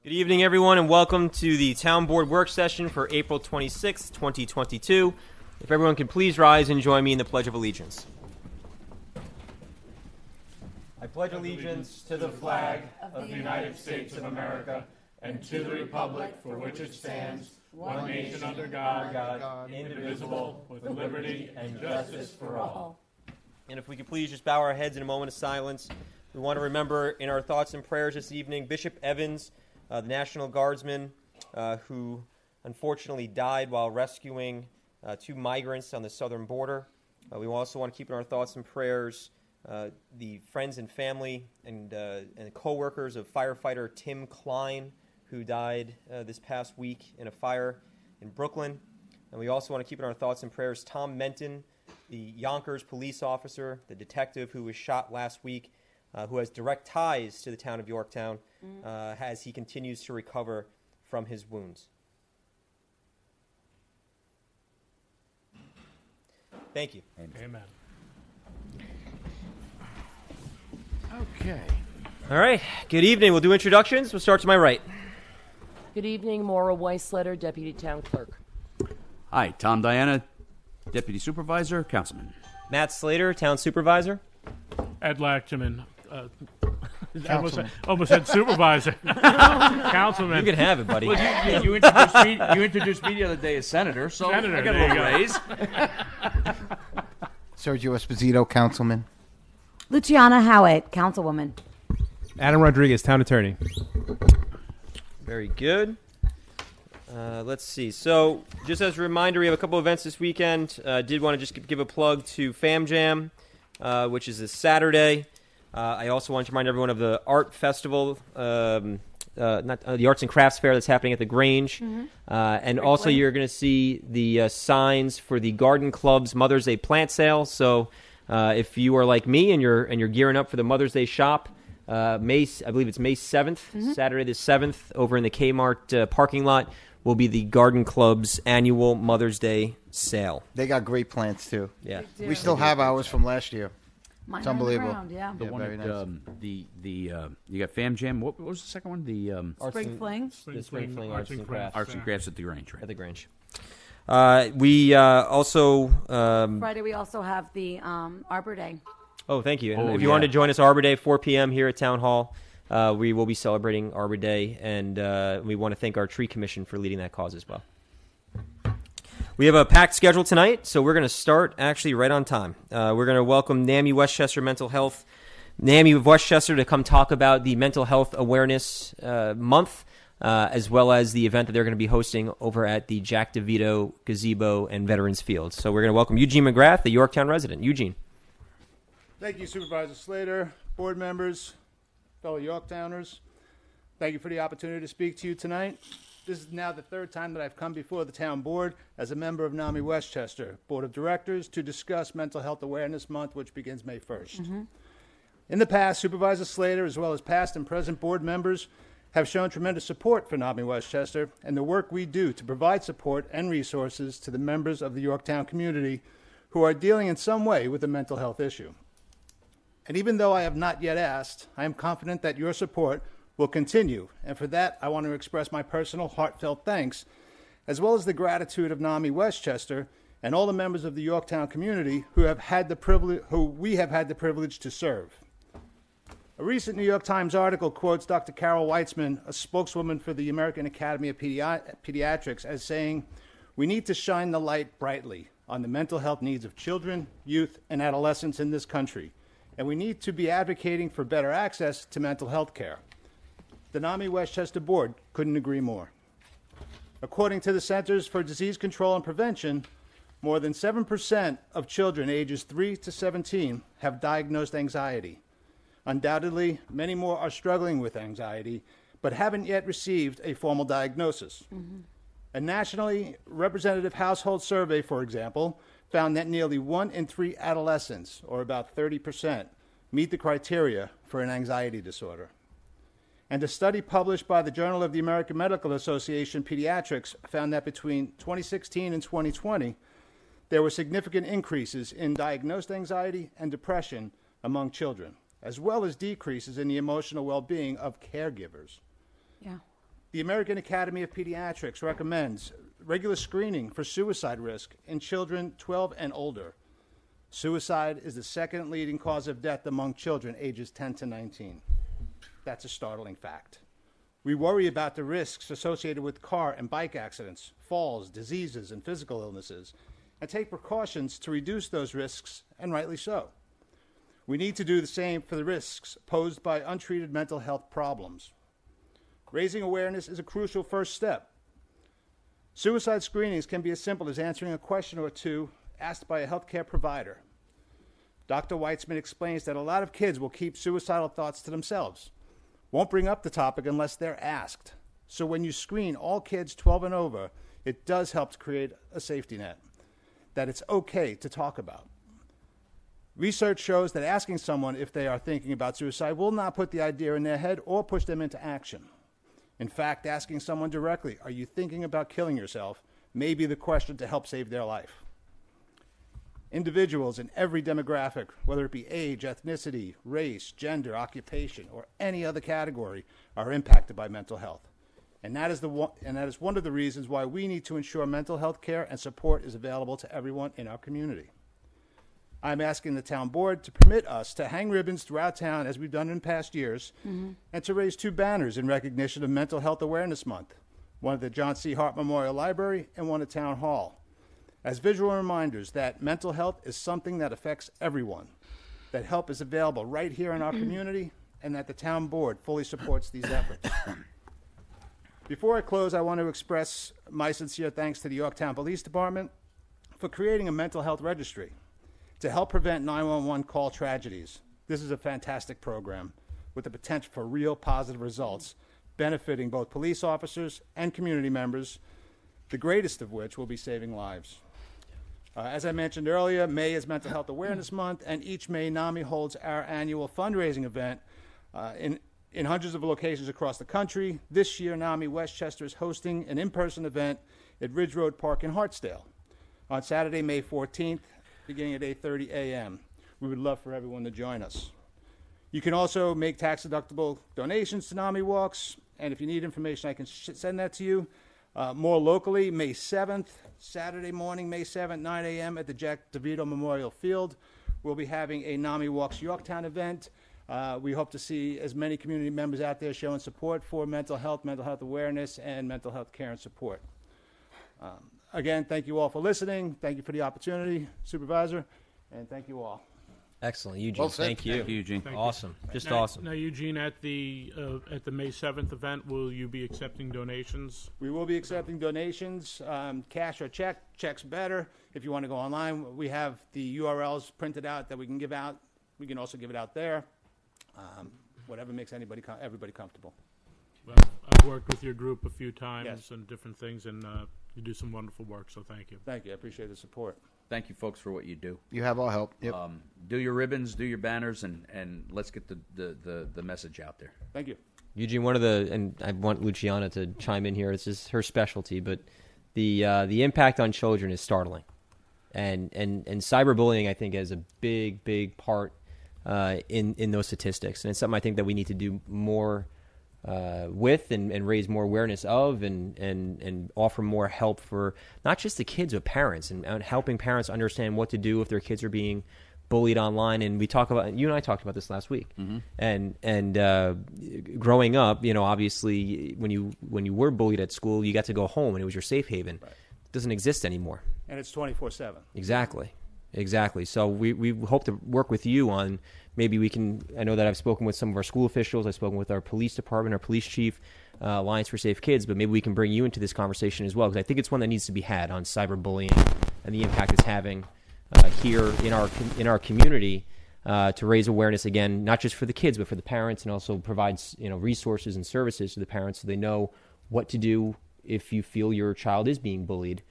Good evening, everyone, and welcome to the Town Board Work Session for April 26th, 2022. If everyone can please rise and join me in the Pledge of Allegiance. I pledge allegiance to the flag of the United States of America and to the republic for which it stands, one nation under God, indivisible, with liberty and justice for all. And if we could please just bow our heads in a moment of silence. We want to remember in our thoughts and prayers this evening Bishop Evans, the National Guardsman, who unfortunately died while rescuing two migrants on the southern border. We also want to keep in our thoughts and prayers the friends and family and co-workers of firefighter Tim Klein, who died this past week in a fire in Brooklyn. And we also want to keep in our thoughts and prayers Tom Menton, the Yonkers police officer, the detective who was shot last week, who has direct ties to the town of Yorktown as he continues to recover from his wounds. Thank you. Amen. Okay. All right. Good evening. We'll do introductions. We'll start to my right. Good evening, Maura Weisletter, Deputy Town Clerk. Hi, Tom Diana, Deputy Supervisor, Councilman. Matt Slater, Town Supervisor. Ed Lachman, almost said supervisor. Councilman. You can have it, buddy. Well, you introduced me the other day as Senator, so Senator, I got a there you little go. raise. Sergio Esposito, Councilman. Luciana Howitt, Councilwoman. Adam Rodriguez, Town Attorney. Very good. Let's see. So, just as a reminder, we have a couple events this weekend. Did want to just give a plug to Fam Jam, which is this Saturday. I also want to remind everyone of the art festival, the Arts and Crafts Fair that's happening at the Grange. And also you're going to see the signs for the Garden Club's Mother's Day plant sale. So if you are like me and you're gearing up for the Mother's Day shop, I believe it's May 7th, Saturday the 7th, over in the Kmart parking lot, will be the Garden Club's annual Mother's Day sale. They got great plants, too. Yeah. We still have ours from last year. Mine It's are on the unbelievable. ground, yeah. The one very at, nice. you got Fam Jam. What was the second one? The Spring Fling. The Spring Fling Arts and Crafts Arts and Crafts at the Grange, right? at the Grange. We also... Friday we also have the Arbor Day. Oh, thank you. And Oh, if you yeah. want to join us Arbor Day, 4 p.m. here at Town Hall, we will be celebrating Arbor Day, and we want to thank our tree commission for leading that cause as well. We have a packed schedule tonight, so we're going to start actually right on time. We're going to welcome NAMI Westchester Mental Health, NAMI of Westchester, to come talk about the Mental Health Awareness Month, as well as the event that they're going to be hosting over at the Jack DeVito Gazebo and Veterans Field. So we're going to welcome Eugene McGrath, the Yorktown resident. Eugene. Thank you, Supervisor Slater, board members, fellow Yorktowners. Thank you for the opportunity to speak to you tonight. This is now the third time that I've come before the town board as a member of NAMI Westchester Board of Directors to discuss Mental Health Awareness Month, which begins May 1st. In the past, Supervisor Slater, as well as past and present board members, have shown tremendous support for NAMI Westchester and the work we do to provide support and resources to the members of the Yorktown community who are dealing in some way with a mental health issue. And even though I have not yet asked, I am confident that your support will continue. And for that, I want to express my personal heartfelt thanks, as well as the gratitude of NAMI Westchester and all the members of the Yorktown community who we have had the privilege to serve. A recent New York Times article quotes Dr. Carol Weitzman, a spokeswoman for the American Academy of Pediatrics, as saying, "We need to shine the light brightly on the mental health needs of children, youth, and adolescents in this country, and we need to be advocating for better access to mental health care." The NAMI Westchester Board couldn't agree more. According to the Centers for Disease Control and Prevention, more than 7% of children ages 3 to 17 have diagnosed anxiety. Undoubtedly, many more are struggling with anxiety, but haven't yet received a formal diagnosis. A nationally representative household survey, for example, found that nearly 1 in 3 adolescents, or about 30%, meet the criteria for an anxiety disorder. And a study published by the Journal of the American Medical Association Pediatrics found that between 2016 and 2020, there were significant increases in diagnosed anxiety and depression among children, as well as decreases in the emotional well-being of caregivers. Yeah. The American Academy of Pediatrics recommends regular screening for suicide risk in children 12 and older. Suicide is the second leading cause of death among children ages 10 to 19. That's a startling fact. We worry about the risks associated with car and bike accidents, falls, diseases, and physical illnesses, and take precautions to reduce those risks, and rightly so. We need to do the same for the risks posed by untreated mental health problems. Raising awareness is a crucial first step. Suicide screenings can be as simple as answering a question or two asked by a healthcare provider. Dr. Weitzman explains that a lot of kids will keep suicidal thoughts to themselves, won't bring up the topic unless they're asked. So when you screen all kids 12 and over, it does help to create a safety net, that it's okay to talk about. Research shows that asking someone if they are thinking about suicide will not put the idea in their head or push them into action. In fact, asking someone directly, "Are you thinking about killing yourself?" may be the question to help save their life. Individuals in every demographic, whether it be age, ethnicity, race, gender, occupation, or any other category, are impacted by mental health. And that is one of the reasons why we need to ensure mental health care and support is available to everyone in our community. I'm asking the town board to permit us to hang ribbons throughout town, as we've done in past years, and to raise 2 banners in recognition of Mental Health Awareness Month, one at the John C. Hart Memorial Library and one at Town Hall, as visual reminders that mental health is something that affects everyone, that help is available right here in our community, and that the town board fully supports these efforts. Before I close, I want to express my sincere thanks to the Yorktown Police Department for creating a mental health registry to help prevent 911 call tragedies. This is a fantastic program with the potential for real positive results, benefiting both police officers and community members, the greatest of which will be saving lives. As I mentioned earlier, May is Mental Health Awareness Month, and each May, NAMI holds our annual fundraising event in hundreds of locations across the country. This year, NAMI Westchester is hosting an in-person event at Ridge Road Park in Hartsdale on Saturday, May 14th, beginning at 8:30 a.m. We would love for everyone to join us. You can also make tax-deductible donations to NAMI Walks, and if you need information, I can send that to you. More locally, May 7th, Saturday morning, May 7th, 9 a.m. at the Jack DeVito Memorial Field. We'll be having a NAMI Walks Yorktown event. We hope to see as many community members out there showing support for mental health awareness, and mental health care and support. Again, thank you all for listening. Thank you for the opportunity, Supervisor, and thank you all. Excellent, Eugene. Well said. Thank you. Thank you, Eugene. Awesome. Just Now, awesome. Now, Eugene, at the May 7th event, will you be accepting donations? We will be accepting donations, cash or check. Check's better. If you want to go online, we have the URLs printed out that we can give out. We can also give it out there. Whatever makes everybody comfortable. Well, I've worked with your group a few times Yes. and different things, and you do some wonderful work, so thank you. Thank you. I appreciate the support. Thank you, folks, for what you do. You have our help. Yep. Do your ribbons, do your banners, and let's get the message out there. Thank you. Eugene, and I want Luciana to chime in here. This is her specialty, but the impact on children is startling, and cyberbullying, I think, is a big part in those statistics, and it's something I think that we need to do more with and raise more awareness of, and offer more help for not just the kids but parents, and helping parents understand what to do if their kids are being bullied online. And you and I talked about this last week. And growing up, obviously when you were bullied at school, you got to go home and it was your safe haven. Right. It doesn't exist anymore. And it's 24/7. Exactly. So we hope to work with you on, maybe we can, I know that I've spoken with some of our school officials, I've spoken with our police department, our police chief, Alliance for Safe Kids, but maybe we can bring you into this conversation as well, because I think it's one that needs to be had on cyberbullying and the impact it's having here in our community, to raise awareness, again, not just for the kids, but for the parents, and also provides resources and services to the parents so they know what to do if you feel your child is being bullied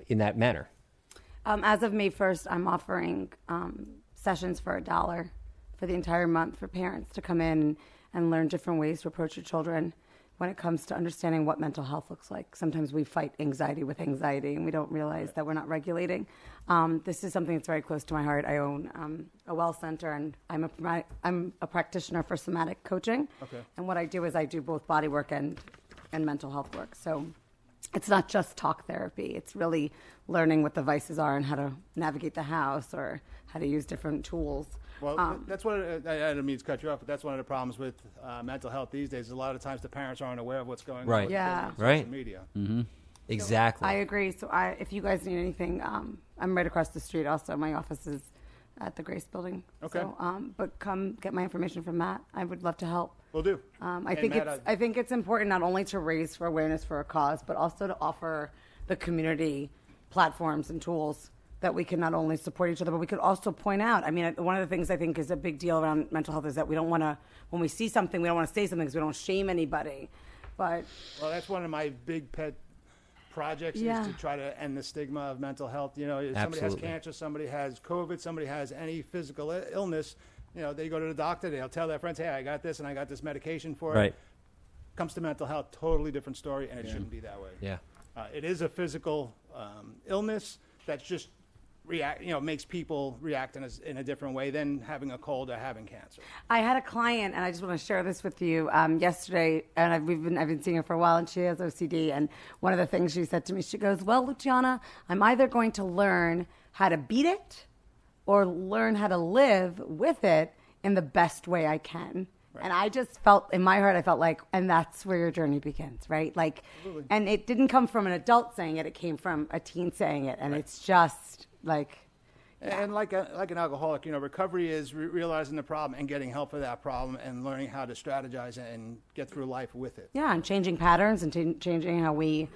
in that manner. As of May 1st, I'm offering sessions for $1 for the entire month for parents to come in and learn different ways to approach your children when it comes to understanding what mental health looks like. Sometimes we fight anxiety with anxiety, and we don't realize that we're not regulating. This is something that's very close to my heart. I own a well center, and I'm a practitioner for somatic coaching. Okay. And what I do is I do both body work and and mental health work. So it's not just talk therapy. It's really learning what the vices are and how to navigate the house or how to use different tools. Well, that's what I don't mean to cut you off, but that's one of the problems with mental health these days. A lot of times the parents aren't aware of what's going on Right. with Yeah. the kids on Right. social media. Exactly. I agree. So if you guys need anything, I'm right across the street. Also, my office is at the Grace Building. Okay. So, but come get my information from Matt. I would love to help. Will do. I And think Matt, I think it's important not only to raise for awareness for a cause, but also to offer the community platforms and tools that we can not only support each other, but we could also point out. I mean, one of the things I think is a big deal around mental health is that we don't want to, when we see something, we don't want to say something because we don't shame anybody. But Well, that's one of my big pet projects Yeah. is to try to end the stigma of mental health. You know, if somebody has Absolutely. cancer, somebody has COVID, somebody has any physical illness, you know, they go to the doctor, they'll tell their friends, hey, I got this and I got this medication for it. Right. Comes to mental health, totally different story, and it shouldn't be that way. Yeah. It is a physical illness that's just makes people react in a different way than having a cold or having cancer. I had a client, and I just want to share this with you. Yesterday, and I've been seeing her for a while, and she has OCD. And one of the things she said to me, she goes, "Well, Luciana, I'm either going to learn how to beat it, or learn how to live with it in the best way I can." And I just felt, in my heart, I felt like, and that's where your journey begins, right? Like, and it didn't come from an adult saying it; it came from a teen saying it, and it's just like. And like an alcoholic, you know, recovery is realizing the problem and getting help for that problem and learning how to strategize and get through life with it. Yeah, and changing patterns and changing how we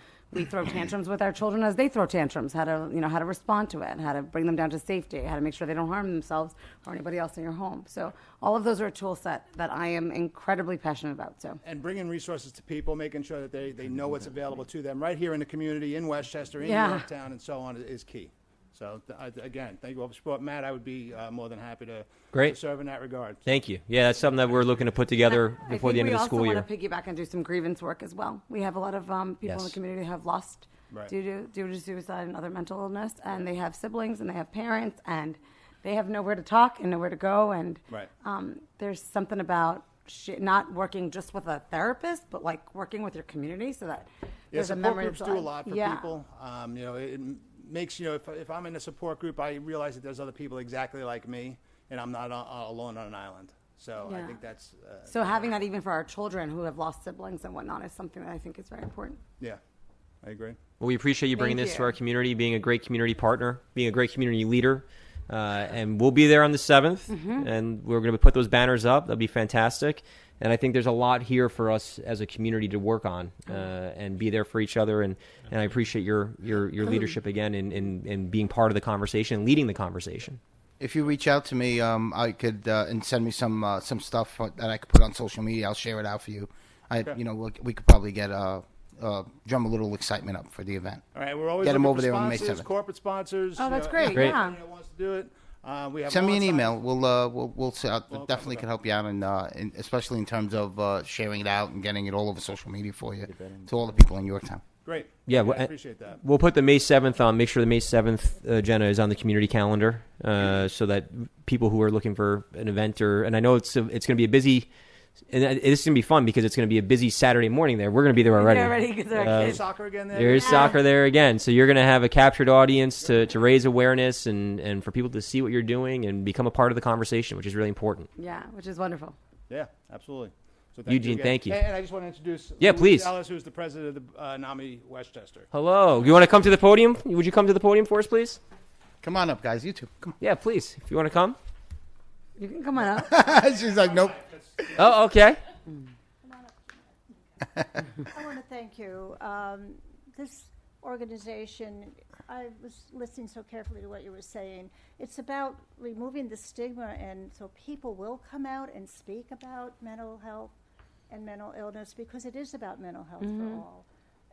throw tantrums with our children as they throw tantrums, how to respond to it, how to bring them down to safety, how to make sure they don't harm themselves or anybody else in your home. So all of those are a tool set that I am incredibly passionate about. So And bringing resources to people, making sure that they know what's available to them right here in the community, in Westchester, in Yeah. Yorktown, and so on is key. So again, thank you all for support. Matt, I would be more than happy to serve in that regard. Thank you. Yeah, that's something that we're looking to put together before the end of the school we year. also want to piggyback and do some grievance work as well. We have a lot of people in the community who have lost Right. due to suicide and other mental illness, and they have siblings and they have parents, and they have nowhere to talk and nowhere to go. And Right. there's something about not working just with a therapist, but like working with your community, so that Yeah, there's a support memory groups of do a life. lot for Yeah. people. You know, it makes, you know, if I'm in a support group, I realize that there's other people exactly like me, and I'm not alone on an island. So I Yeah. think that's, So having that even for our children who have lost siblings and whatnot is something that I think is very important. yeah, I agree. Well, we appreciate you bringing Thank this to you. our community, being a great community partner, being a great community leader. And we'll be there on the 7th, Mm-hmm. and we're going to put those banners up. That'll be fantastic. And I think there's a lot here for us as a community to work on and be there for each other. And I appreciate your leadership again in being part of the conversation and leading the conversation. If you reach out to me, I could and send me some stuff that I could put on social media. I'll share it out for you. We could probably get drum a little excitement up for the event. All right, we're always Get 'em looking over for there on May sponsors, 7th. corporate sponsors. Oh, that's you know, great, Great. yeah. Anybody that wants to do it. We have Send me an alongside- email. We'll definitely can help you out, and especially in terms of sharing it out and getting it all over social media for you to all the people in Yorktown. Great. Yeah, I well, appreciate that. We'll put the May 7th on. Make sure the May 7th agenda is on the community calendar so that people who are looking for an event and I know it's going to be a busy. And it's going to be fun because it's going to be a busy Saturday morning there. We're going to be there already. They're ready 'cause they're kids. Soccer again there? There is soccer there again. So you're going to have a captured audience to raise awareness and for people to see what you're doing and become a part of the conversation, which is really important. Yeah, which is wonderful. Yeah, absolutely. So Eugene, again. thank you. And I just want to introduce Yeah, Louis please. Ellis, who's the president of the NAMI Westchester. Hello. You want to come to the podium? Would you come to the podium for us, please? Come on up, guys. You two. Come Yeah, please. If you want to come. You can come on up. on. She's like, nope. Oh, okay. I want to thank you. This organization, I was listening so carefully to what you were saying. It's about removing the stigma, and so people will come out and speak about mental health and mental illness, because it is about mental health for all,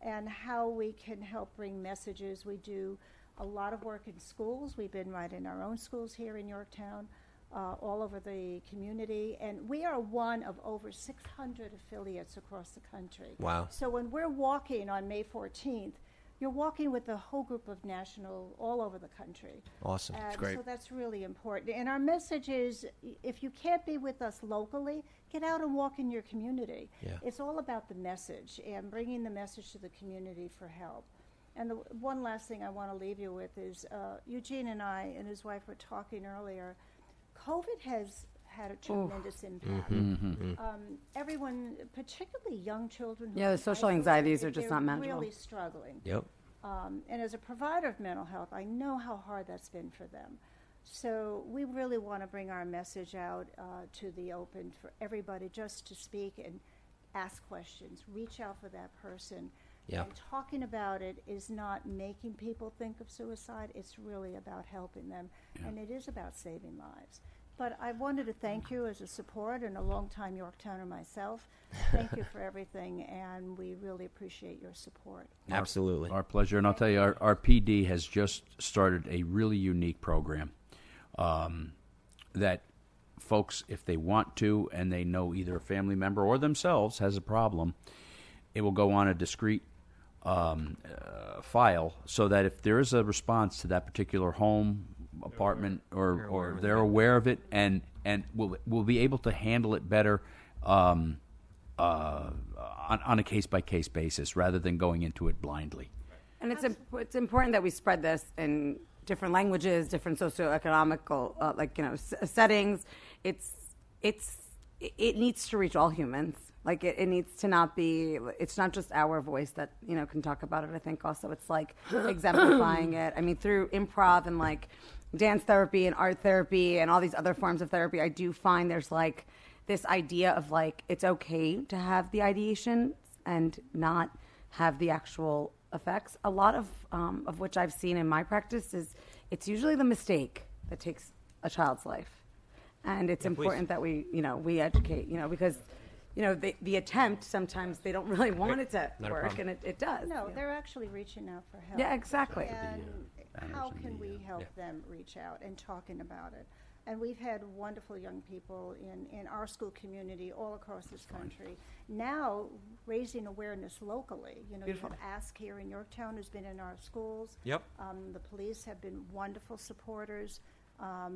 and how we can help bring messages. We do a lot of work in schools. We've been right in our own schools here in Yorktown. All over the community, and we are one of over 600 affiliates across the country. Wow. So when we're walking on May 14th, you're walking with a whole group of national all over the country. Awesome. And great. so that's really important. And our message is, if you can't be with us locally, get out and walk in your community. Yeah. It's all about the message and bringing the message to the community for help. And the one last thing I want to leave you with is Eugene and I and his wife were talking earlier. COVID has had a tremendous impact. Everyone, particularly young children, who Yeah, the are social isolated, anxieties are just they're not manageable. really struggling. Yep. And as a provider of mental health, I know how hard that's been for them. So we really want to bring our message out to the open for everybody just to speak and ask questions, reach out for that person. Yeah. And talking about it is not making people think of suicide. It's really about helping them. And it is about saving lives. But I wanted to thank you as a support and a longtime Yorktowner myself. Thank you for everything, and we really appreciate your support. Absolutely. Our pleasure. And I'll tell you, our PD has just started a really unique program that folks, if they want to, and they know either a family member or themselves has a problem, it will go on a discrete file so that if there is a response to that particular home, apartment, or they're aware of it, and will be able to handle it better on a case-by-case basis rather than going into it blindly. And it's important that we spread this in different languages, different socioeconomical, settings. It needs to reach all humans. Like it needs to not be. It's not just our voice that can talk about it. I think also it's like exemplifying it. I mean, through improv and like dance therapy and art therapy and all these other forms of therapy, I do find there's like this idea of like it's okay to have the ideation and not have the actual effects. A lot of which I've seen in my practice is it's usually the mistake that takes a child's life, and it's important that we educate because the attempt sometimes they don't really want it to work, and it does. No, they're actually reaching out for help. Yeah, exactly. And how can we help them reach out and talking about it? And we've had wonderful young people in our school community all across this country now raising awareness locally. You have Ask here in Yorktown who's been in our schools. Yep. The police have been wonderful supporters,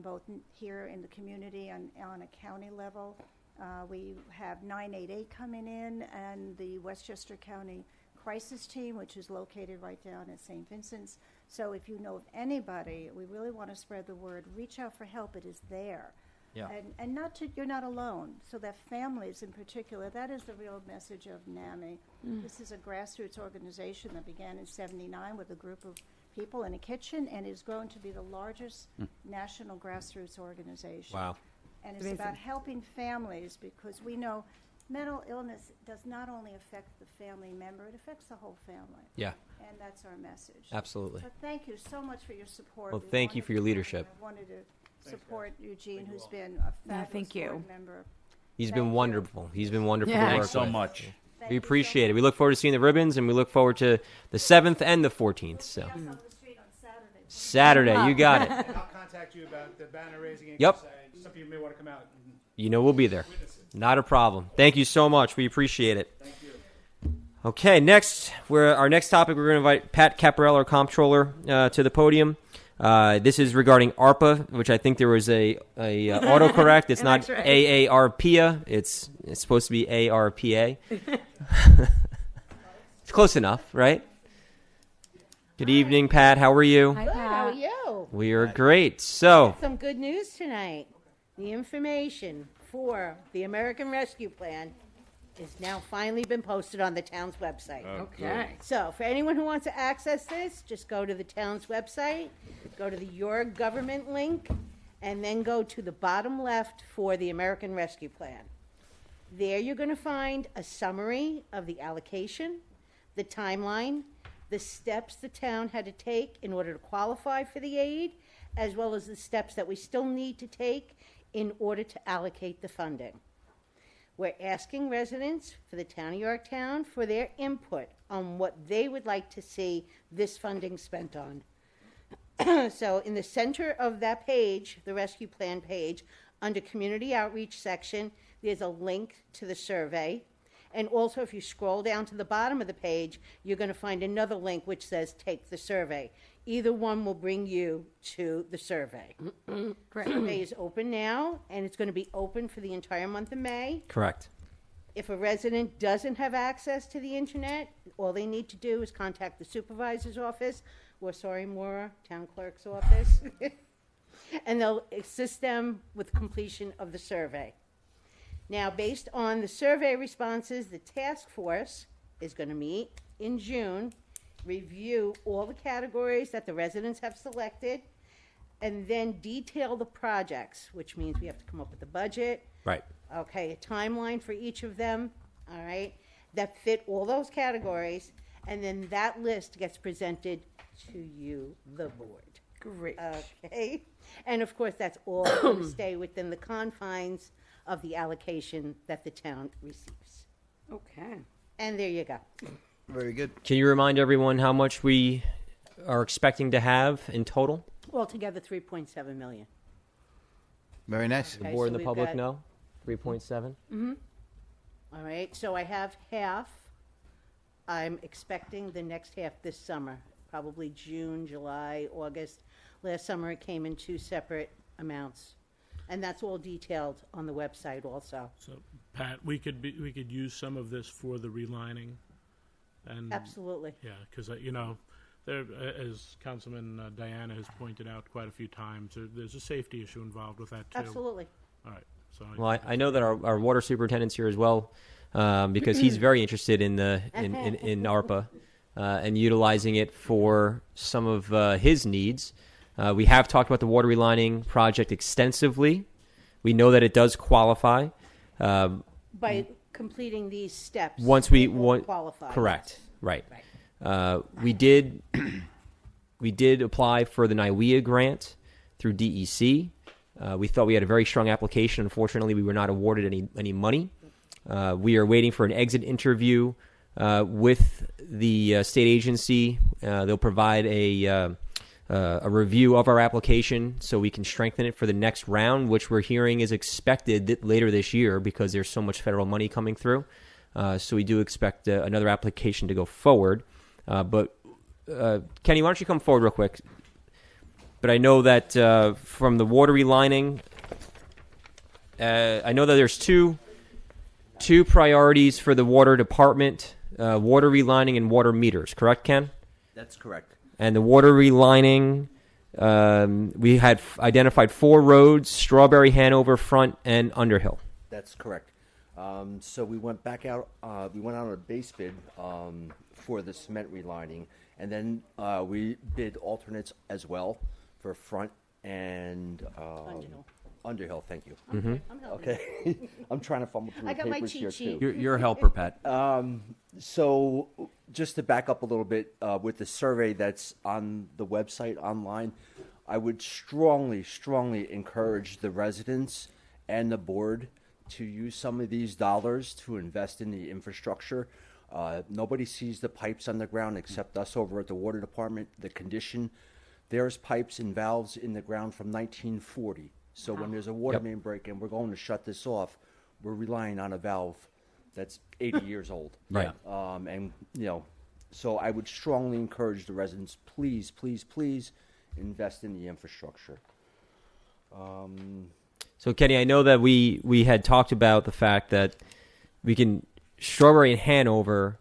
both here in the community and on a county level. We have 988 coming in, and the Westchester County Crisis Team, which is located right down at St. Vincent's. So if you know of anybody, we really want to spread the word. Reach out for help. It is there. Yeah. And you're not alone. So that families in particular, that is the real message of NAMI. This is a grassroots organization that began in '79 with a group of people in a kitchen and is grown to be the largest national grassroots organization. Wow. And it's about helping families because we know mental illness does not only affect the family member, it affects the whole family. Yeah. And that's our message. Absolutely. So thank you so much for your support. Well, We thank you wanted for your to- leadership. I wanted to support Eugene, who's been a fabulous thank you. board member. He's Thank been you. wonderful. He's been wonderful Yeah. to work Thanks so with. much. Thank We you so appreciate it. much. We look forward to seeing the ribbons, and we look forward to the 7th and the 14th. So Meet us on the street on Saturday. Saturday, you got it. And I'll contact you about the banner raising. Yep. Some of you may want to come out. We'll be there. Not a problem. Thank you so much. We appreciate it. Thank you. Okay, next, our next topic, we're going to invite Pat Caparella, our comptroller, to the podium. This is regarding ARPA, which I think there was a autocorrect. It's not AARPA. It's supposed to be ARPA. It's close enough, right? Good evening, Pat. How are you? Hi, Good, Pat. how are you? We are great. So, Some good news tonight. The information for the American Rescue Plan is now finally been posted on the town's website. Okay. So for anyone who wants to access this, just go to the town's website, go to the Your Government link, and then go to the bottom left for the American Rescue Plan. There you're going to find a summary of the allocation, the timeline, the steps the town had to take in order to qualify for the aid, as well as the steps that we still need to take in order to allocate the funding. We're asking residents for the town of Yorktown for their input on what they would like to see this funding spent on. So in the center of that page, the rescue plan page, under community outreach section, there's a link to the survey. And also, if you scroll down to the bottom of the page, you're going to find another link which says take the survey. Either one will bring you to the survey. Great. Survey is open now, and it's going to be open for the entire month of May. Correct. If a resident doesn't have access to the internet, all they need to do is contact the supervisor's office, or Maura, town clerk's office, and they'll assist them with completion of the survey. Now, based on the survey responses, the task force is going to meet in June, review all the categories that the residents have selected, and then detail the projects, which means we have to come up with a budget. Right. Okay, a timeline for each of them, all right, that fit all those categories, and then that list gets presented to you, the board. Great. Okay, and of course, that's all going to stay within the confines of the allocation that the town receives. Okay. And there you go. Very good. Can you remind everyone how much we are expecting to have in total? Altogether, 3.7 million. Very nice. The Okay, board so and the we've public got- know? 3.7? All right, so I have half. I'm expecting the next half this summer, probably June, July, August. Last summer, it came in 2 separate amounts. And that's all detailed on the website also. So, Pat, we could use some of this for the relining, and Absolutely. yeah, because you know, there, as Councilman Diana has pointed out quite a few times, there's a safety issue involved with that too. Absolutely. All right. So Well, I know that our water superintendent's here as well, because he's very interested in in ARPA and utilizing it for some of his needs. We have talked about the water relining project extensively. We know that it does qualify. By completing these steps. Once we it will want, qualify. correct, right. We did apply for the NIWEA grant through DEC. We thought we had a very strong application. Unfortunately, we were not awarded any money. We are waiting for an exit interview with the state agency. They'll provide a review of our application so we can strengthen it for the next round, which we're hearing is expected later this year because there's so much federal money coming through. So we do expect another application to go forward. But Kenny, why don't you come forward real quick? But I know that from the water relining, I know that there's two priorities for the water department, water relining and water meters, correct, Ken? That's correct. And the water relining, we had identified 4 roads: Strawberry, Hanover, Front, and Underhill. That's correct. So we went back out. We went out on a base bid for the cement relining, and then we bid alternates as well for Front and Underhill. Thank you. I'm helping. Okay, I'm trying to fumble through I the got my papers cheat here sheet. too. You're a helper, Pat. So just to back up a little bit, with the survey that's on the website online, I would strongly encourage the residents and the board to use some of these dollars to invest in the infrastructure. Nobody sees the pipes underground except us over at the water department. The condition, there's pipes and valves in the ground from 1940. So when there's a water main break and we're going to shut this off, we're relying on a valve that's 80 years old. Right. And, you know, so I would strongly encourage the residents, please invest in the infrastructure. So, Kenny, I know that we had talked about the fact that we can Strawberry and Hanover,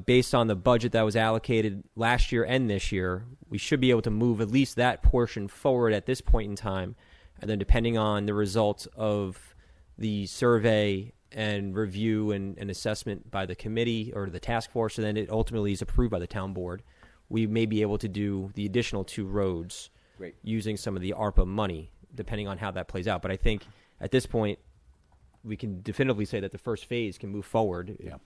based on the budget that was allocated last year and this year, we should be able to move at least that portion forward at this point in time. And then depending on the results of the survey and review and assessment by the committee or the task force, and then it ultimately is approved by the town board, we may be able to do the additional 2 roads Great. using some of the ARPA money, depending on how that plays out. But I think at this point, we can definitively say that the first phase can move forward. Yeah.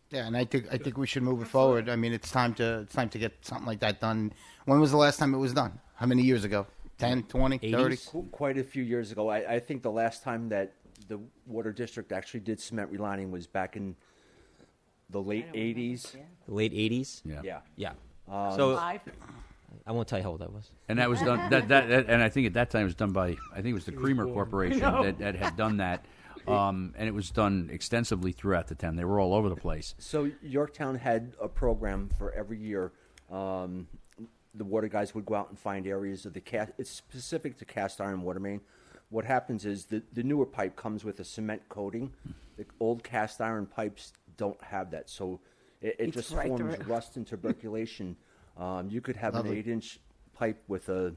Yeah, and I think we should move it forward. I mean, it's time to get something like that done. When was the last time it was done? How many years ago? 10, 20, 30? Quite a few years ago. I think the last time that the water district actually did cement relining was back in the late 80s. The late 80s? Yeah. Yeah. So 5. I won't tell you how old that was. And that was done. That and I think at that time it was done by, I think it was the Creamer Corporation that had done that. and it was done extensively throughout the town. They were all over the place. So Yorktown had a program for every year. The water guys would go out and find areas of the cast. It's specific to cast iron water main. What happens is the newer pipe comes with a cement coating. The old cast iron pipes don't have that, so it just right forms through it. rust and tuberculation. You could have Lovely. an 8-inch pipe with a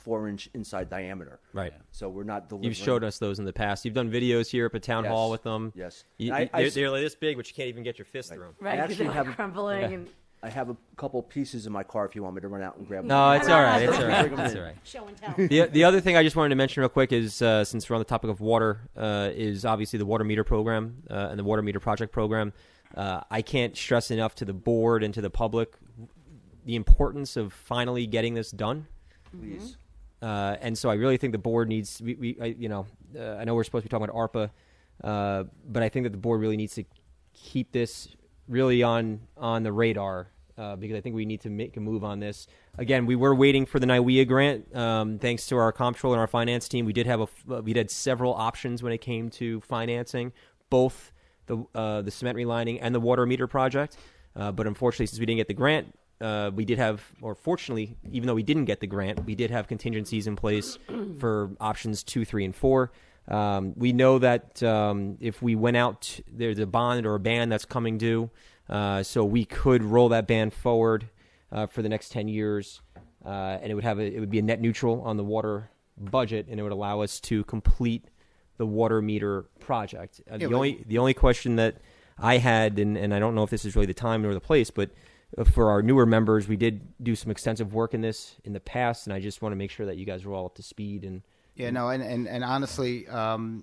4-inch inside diameter. Right. So we're not delivering. You've showed us those in the past. You've done videos here up at Town Yes. Hall with them. Yes. They're like this big, but you can't even get your fist through them. Right, actually because have they're a- crumbling. Yeah. And I have a couple pieces in my car if you want me to run out and grab them. No, it's all right. It's all right. Bring 'em It's in. all right. Show and tell. The other thing I just wanted to mention real quick is since we're on the topic of water, is obviously the water meter program and the water meter project program. I can't stress enough to the board and to the public the importance of finally getting this done. Please. And so I really think the board needs. I know we're supposed to be talking about ARPA, but I think that the board really needs to keep this really on the radar because I think we need to make a move on this. Again, we were waiting for the NIWEA grant. Thanks to our comptroller and our finance team, we did had several options when it came to financing both the cement relining and the water meter project. But unfortunately, since we didn't get the grant, we did have, or fortunately, even though we didn't get the grant, we did have contingencies in place for options 2, 3, and 4. We know that if we went out, there's a bond or a ban that's coming due, so we could roll that ban forward for the next 10 years, and it would be a net neutral on the water budget, and it would allow us to complete the water meter project. The only question that I had, and I don't know if this is really the time nor the place, but for our newer members, we did do some extensive work in this in the past, and I just want to make sure that you guys are all up to speed. And Yeah, no, and honestly, the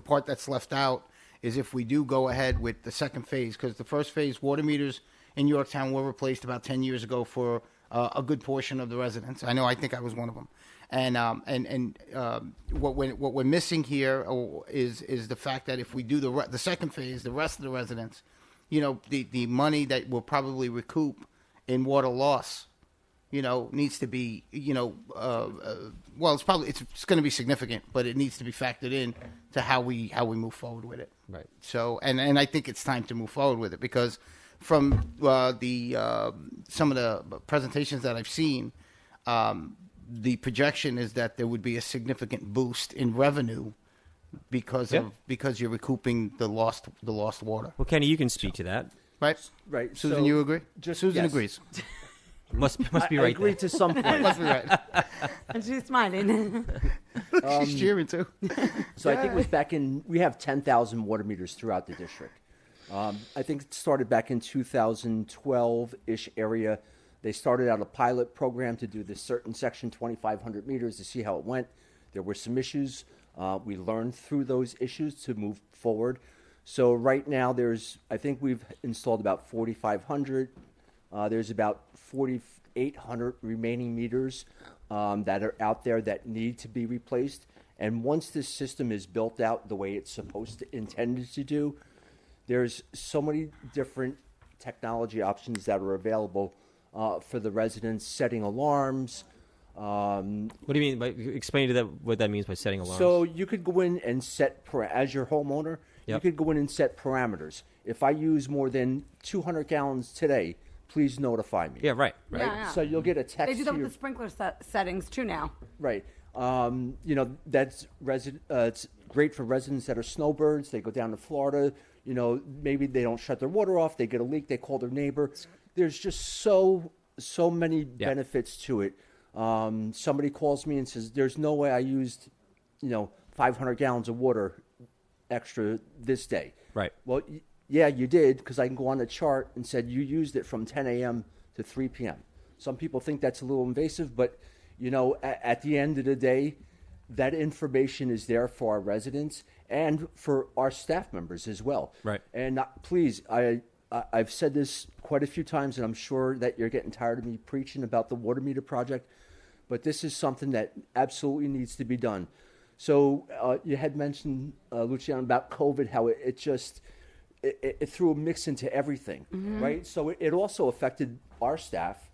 part that's left out is if we do go ahead with the second phase, because the first phase, water meters in Yorktown were replaced about 10 years ago for a good portion of the residents. I think I was one of them. And what we're missing here is the fact that if we do the second phase, the rest of the residents, the money that we'll probably recoup in water loss, needs to be, well, it's going to be significant, but it needs to be factored in to how we move forward with it. Right. So, and I think it's time to move forward with it because from some of the presentations that I've seen, the projection is that there would be a significant boost in revenue because you're recouping the lost water. well, Kenny, you can speak to that. Right? Right. Susan, so you agree? Susan yes. agrees. Must be I right agree there. to some point. Must be right. and she's smiling. She's cheering too. So I think it was we have 10,000 water meters throughout the district. I think it started back in 2012-ish area. They started out a pilot program to do this certain section, 2,500 meters, to see how it went. There were some issues. We learned through those issues to move forward. So right now I think we've installed about 4,500. There's about 4,800 remaining meters that are out there that need to be replaced. And once this system is built out the way it's intended to do, there's so many different technology options that are available for the residents, setting alarms. What do you mean? Explain to that what that means by setting alarms. So you could go in and set, as your homeowner, you Yep. could go in and set parameters. If I use more than 200 gallons today, please notify me. yeah, right. Yeah. So you'll get a text They do that to your with the sprinkler settings too now. Right. That's it's great for residents that are snowbirds. They go down to Florida. Maybe they don't shut their water off. They get a leak. They call their neighbor. There's just so many benefits to it. Somebody calls me and says, "There's no way I used, 500 gallons of water extra this day." Right. Well, yeah, you did, because I can go on the chart and said you used it from 10 a.m. to 3 p.m. Some people think that's a little invasive, but at the end of the day, that information is there for our residents and for our staff members as well. Right. And please, I've said this quite a few times, and I'm sure that you're getting tired of me preaching about the water meter project, but this is something that absolutely needs to be done. So you had mentioned, Luciano, about COVID, how it threw a mix into everything, right? So it also affected our staff.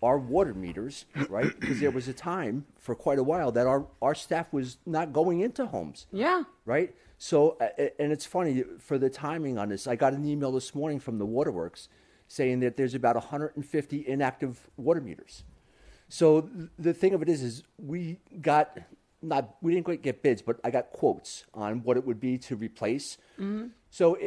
our water meters, right? Because there was a time for quite a while that our staff was not going into homes. Yeah. Right? So, and it's funny, for the timing on this, I got an email this morning from the Waterworks saying that there's about 150 inactive water meters. So the thing of it is we didn't quite get bids, but I got quotes on what it would be to replace. Mm-hmm. So,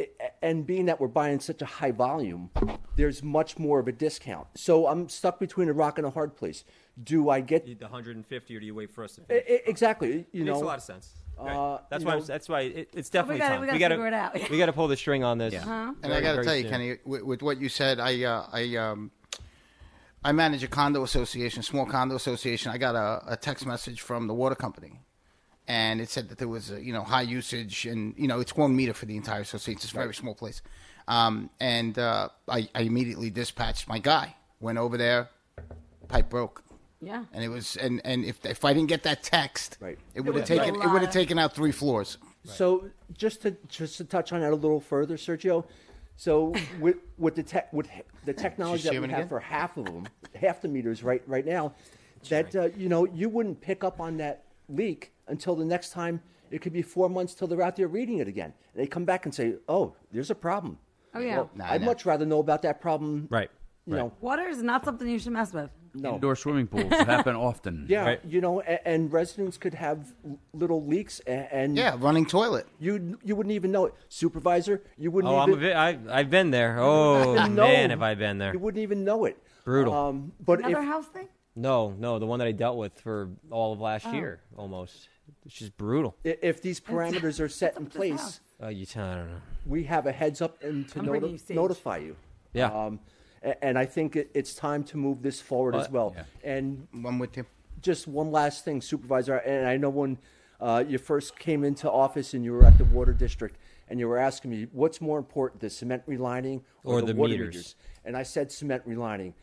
and being that we're buying such a high volume, there's much more of a discount. So I'm stuck between a rock and a hard place. Do I get The 150, or do you wait for us to finish? exactly? It makes a lot of sense. That's you why. know- That's why it's definitely gotta- time. we gotta figure it out. We got to pull the string on this. Uh-huh. And I got to tell you, Kenny, with what you said, I manage a condo association, small condo association. I got a text message from the water company, and it said that there was high usage, and it's one meter for the entire association. It's a very small place, and I immediately dispatched my guy. Went over there, pipe broke. Yeah. And it was, and if I didn't get that text, Right. it would have was a taken lot. taken out 3 floors. So just to touch on that a little further, Sergio. So with the technology that we sharing have again? for half of them, half the meters right now, that you wouldn't pick up on that leak until the next time. It could be 4 months till they're out there reading it again. And they come back and say, "Oh, there's a problem." Oh, yeah. Well, Nah, I'd nah. much rather know about that problem. Right. You know. Water is not something you should mess with. No. Indoor swimming pools happen often. Yeah, Right. and residents could have little leaks, and Yeah, running toilet. you wouldn't even know it. Supervisor, you wouldn't Oh, even I've been there. Oh even know. man, have I been there? You wouldn't even know it. Brutal. But Another if house thing? No, the one that I dealt with for all of last year, almost. It's just brutal. if these parameters are set in place, house. I don't know. we have a heads up and to I'm bringing you sage. notify you. Yeah. And I think it's time to move this forward as well. Yeah. And I'm with you. just one last thing, Supervisor, and I know when you first came into office and you were at the Water District, and you were asking me, what's more important, the cement relining Or the water meters? And I said cement relining.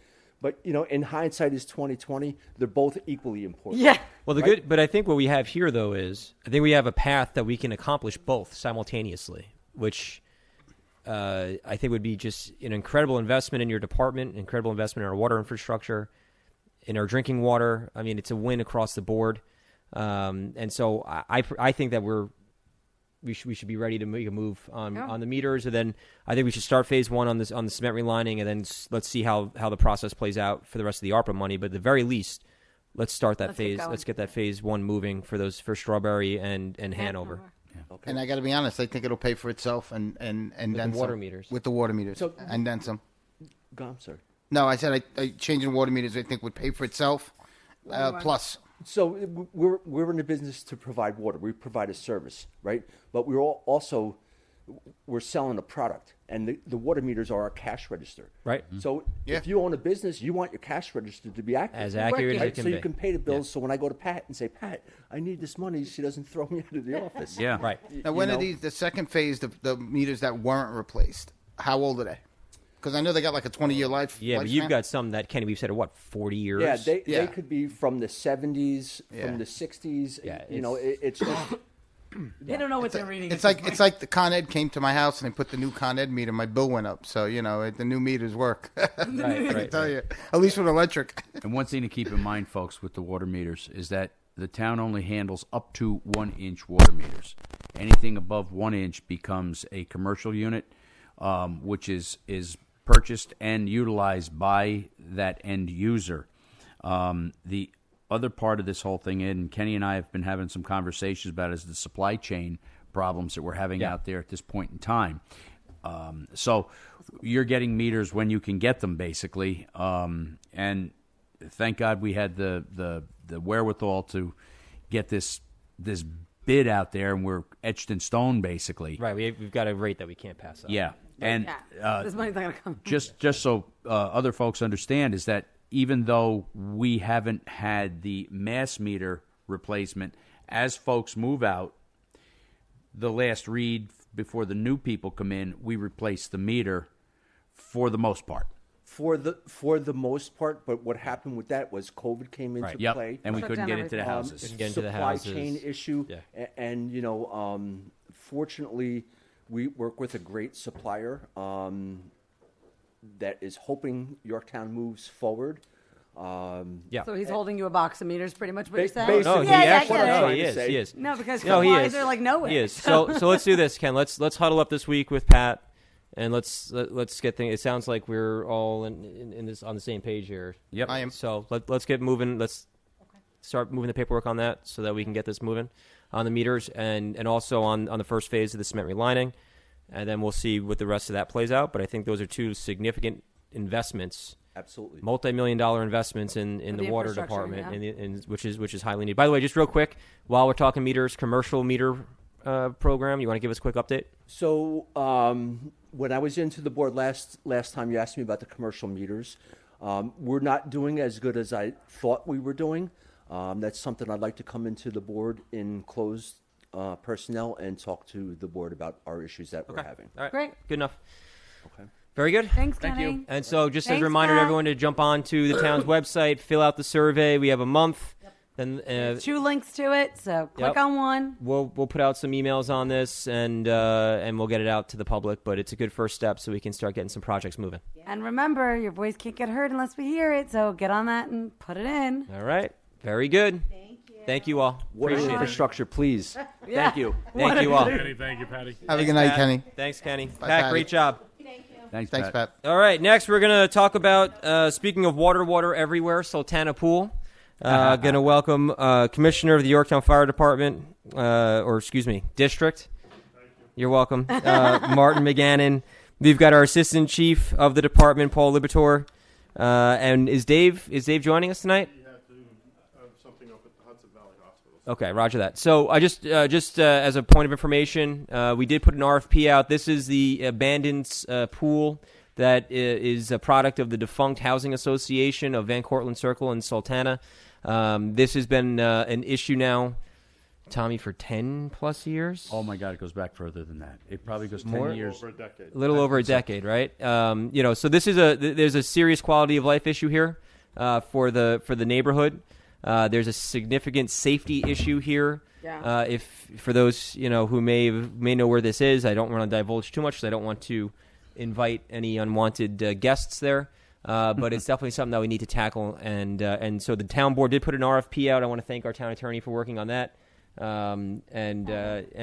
But, in hindsight is 2020. They're both equally important. Yeah. Well, but I think what we have here, though, is I think we have a path that we can accomplish both simultaneously, which I think would be just an incredible investment in your department, incredible investment in our water infrastructure, in our drinking water. I mean, it's a win across the board. And so I think that we should be ready to make a move on the meters, and then I think we should start phase 1 on the cement relining, and then let's see how the process plays out for the rest of the ARPA money. But at the very least, let's start that Let's get phase. going. Let's get that phase 1 moving for Strawberry and Hanover. And I got to be honest, I think it'll pay for itself and then the water some. meters. With the water meters. So- And then some. Go on, sir. No, I said I changing water meters I think would pay for itself. Plus. So we're in the business to provide water. We provide a service, right? But we're selling a product, and the water meters are our cash register. Right. So Yeah. if you own a business, you want your cash register to be accurate. As accurate as right? it can So be. you can pay the bills. So when I go to Pat and say, Pat, I need this money, she doesn't throw me out of the office. Yeah. Right. Now, when are these, the second phase, the meters that weren't replaced, how old are they? Because I know they got like a 20-year life. Yeah, but lifespan. you've got some that, Kenny, we've said are what, 40 years? Yeah, Yeah. they could be from the 70s, Yeah. from the 60s. Yeah, It's just They don't know what they're reading. It's like the Con Ed came to my house and they put the new Con Ed meter. My bill went up, so the new meters work. I right, tell you, at least with electric. And one thing to keep in mind, folks, with the water meters is that the town only handles up to 1-inch water meters. Anything above 1 inch becomes a commercial unit, which is purchased and utilized by that end user. The other part of this whole thing, and Kenny and I have been having some conversations about, is the supply chain problems that we're having out there at this point in time. So you're getting meters when you can get them, basically. And thank God we had the wherewithal to get this bid out there, and we're etched in stone, basically. Right, we've got a rate that we can't pass up. Yeah. And This money's not going to come. just so other folks understand is that even though we haven't had the mass meter replacement, as folks move out, the last read before the new people come in, we replace the meter for the most part. for the most part. But what happened with that was COVID came into Yep. play. And we Shut couldn't down get into the everything. houses. Couldn't get into the Supply houses. chain issue, Yeah. and fortunately, we work with a great supplier that is hoping Yorktown moves forward. Yeah. So he's holding you a box of meters, pretty much what you're saying? basically. No, he Yeah, I actually, get it. no, he is. He is. No, because No, he supplies is. are like nowhere. He is. So let's do this, Ken. Let's huddle up this week with Pat, and let's get things. It sounds like we're all in this on the same page here. Yep. I am. So let's get moving. Let's start moving the paperwork on that so that we can get this moving on the meters and also on the first phase of the cement relining, and then we'll see what the rest of that plays out. But I think those are two significant investments. Absolutely. Multi-million-dollar investments in the the water infrastructure, department, yeah. and which is highly needed. By the way, just real quick, while we're talking meters, commercial meter program, you want to give us a quick update? So when I was into the board last time, you asked me about the commercial meters. We're not doing as good as I thought we were doing. That's something I'd like to come into the board in closed personnel and talk to the board about our issues that we're having. All right. Great. Good enough. Okay. Very good. Thanks, Thank Kenny. you. And so just as a Thanks, reminder to Pat. everyone to jump on to the town's website, fill out the survey. We have a month. Then Two links to it, so click Yep. on one. we'll put out some emails on this and we'll get it out to the public. But it's a good first step so we can start getting some projects moving. And remember, your voice can't get heard unless we hear it, so get on that and put it in. All right. Very good. Thank you all. Water Appreciate it. infrastructure, please. Thank you. Thank you all. Patty, thank you, Patty. Have a Thanks, good night, Pat. Kenny. Thanks, Kenny. Pat, Patty. great job. Thanks, Thanks, Pat. All right, next we're going to talk about, speaking of water everywhere, Sultana Pool. Going to welcome Commissioner of the Yorktown Fire Department, District. You're welcome. Martin McGannon. We've got our Assistant Chief of the Department, Paul Libator. And is Dave joining us tonight? He had to have something up at the Hudson Valley Hospital. Okay, roger that. So I just as a point of information, we did put an RFP out. This is the abandoned pool that is a product of the defunct Housing Association of Van Cortlandt Circle in Sultana. This has been an issue now, Tommy, for 10 plus years. Oh my God, it goes back further than that. It probably goes 10 More? years. Over a decade. A little over a decade, right? So this is there's a serious quality of life issue here for the neighborhood. There's a significant safety issue here. Yeah. If for those who may know where this is, I don't want to divulge too much because I don't want to invite any unwanted guests there. But it's definitely something that we need to tackle, and so the town board did put an RFP out. I want to thank our town attorney for working on that, and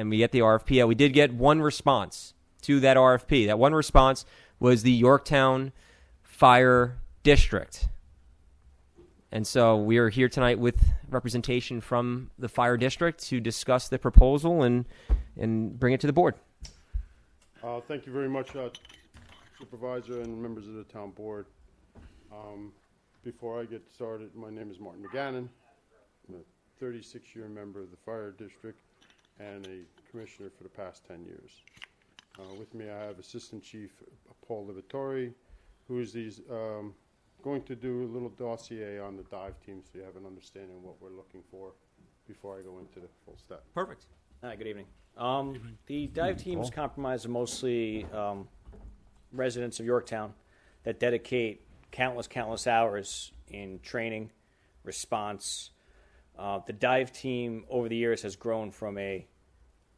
we get the RFP out. We did get one response to that RFP. That one response was the Yorktown Fire District, and so we are here tonight with representation from the Fire District to discuss the proposal and bring it to the board. Thank you very much, Supervisor and members of the town board. Before I get started, my name is Martin McGannon. I'm a 36-year member of the Fire District and a commissioner for the past 10 years. With me, I have Assistant Chief Paul Libatori, who is going to do a little dossier on the dive team so you have an understanding of what we're looking for before I go into the full step. Perfect. Hi, good evening. The dive team is comprised of mostly residents of Yorktown that dedicate countless hours in training, response. The dive team over the years has grown from a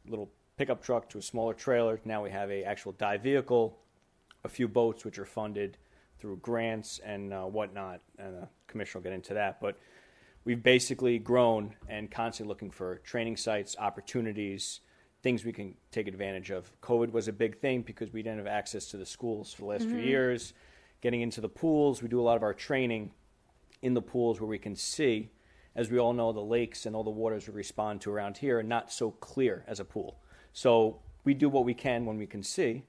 little pickup truck to a smaller trailer. Now we have a actual dive vehicle, a few boats which are funded through grants and whatnot, and the commissioner will get into that. But we've basically grown and constantly looking for training sites, opportunities, things we can take advantage of. COVID was a big thing because we didn't have access to the schools for the last few years. Getting into the pools, we do a lot of our training in the pools where we can see. As we all know, the lakes and all the waters we respond to around here are not so clear as a pool. So we do what we can when we can see.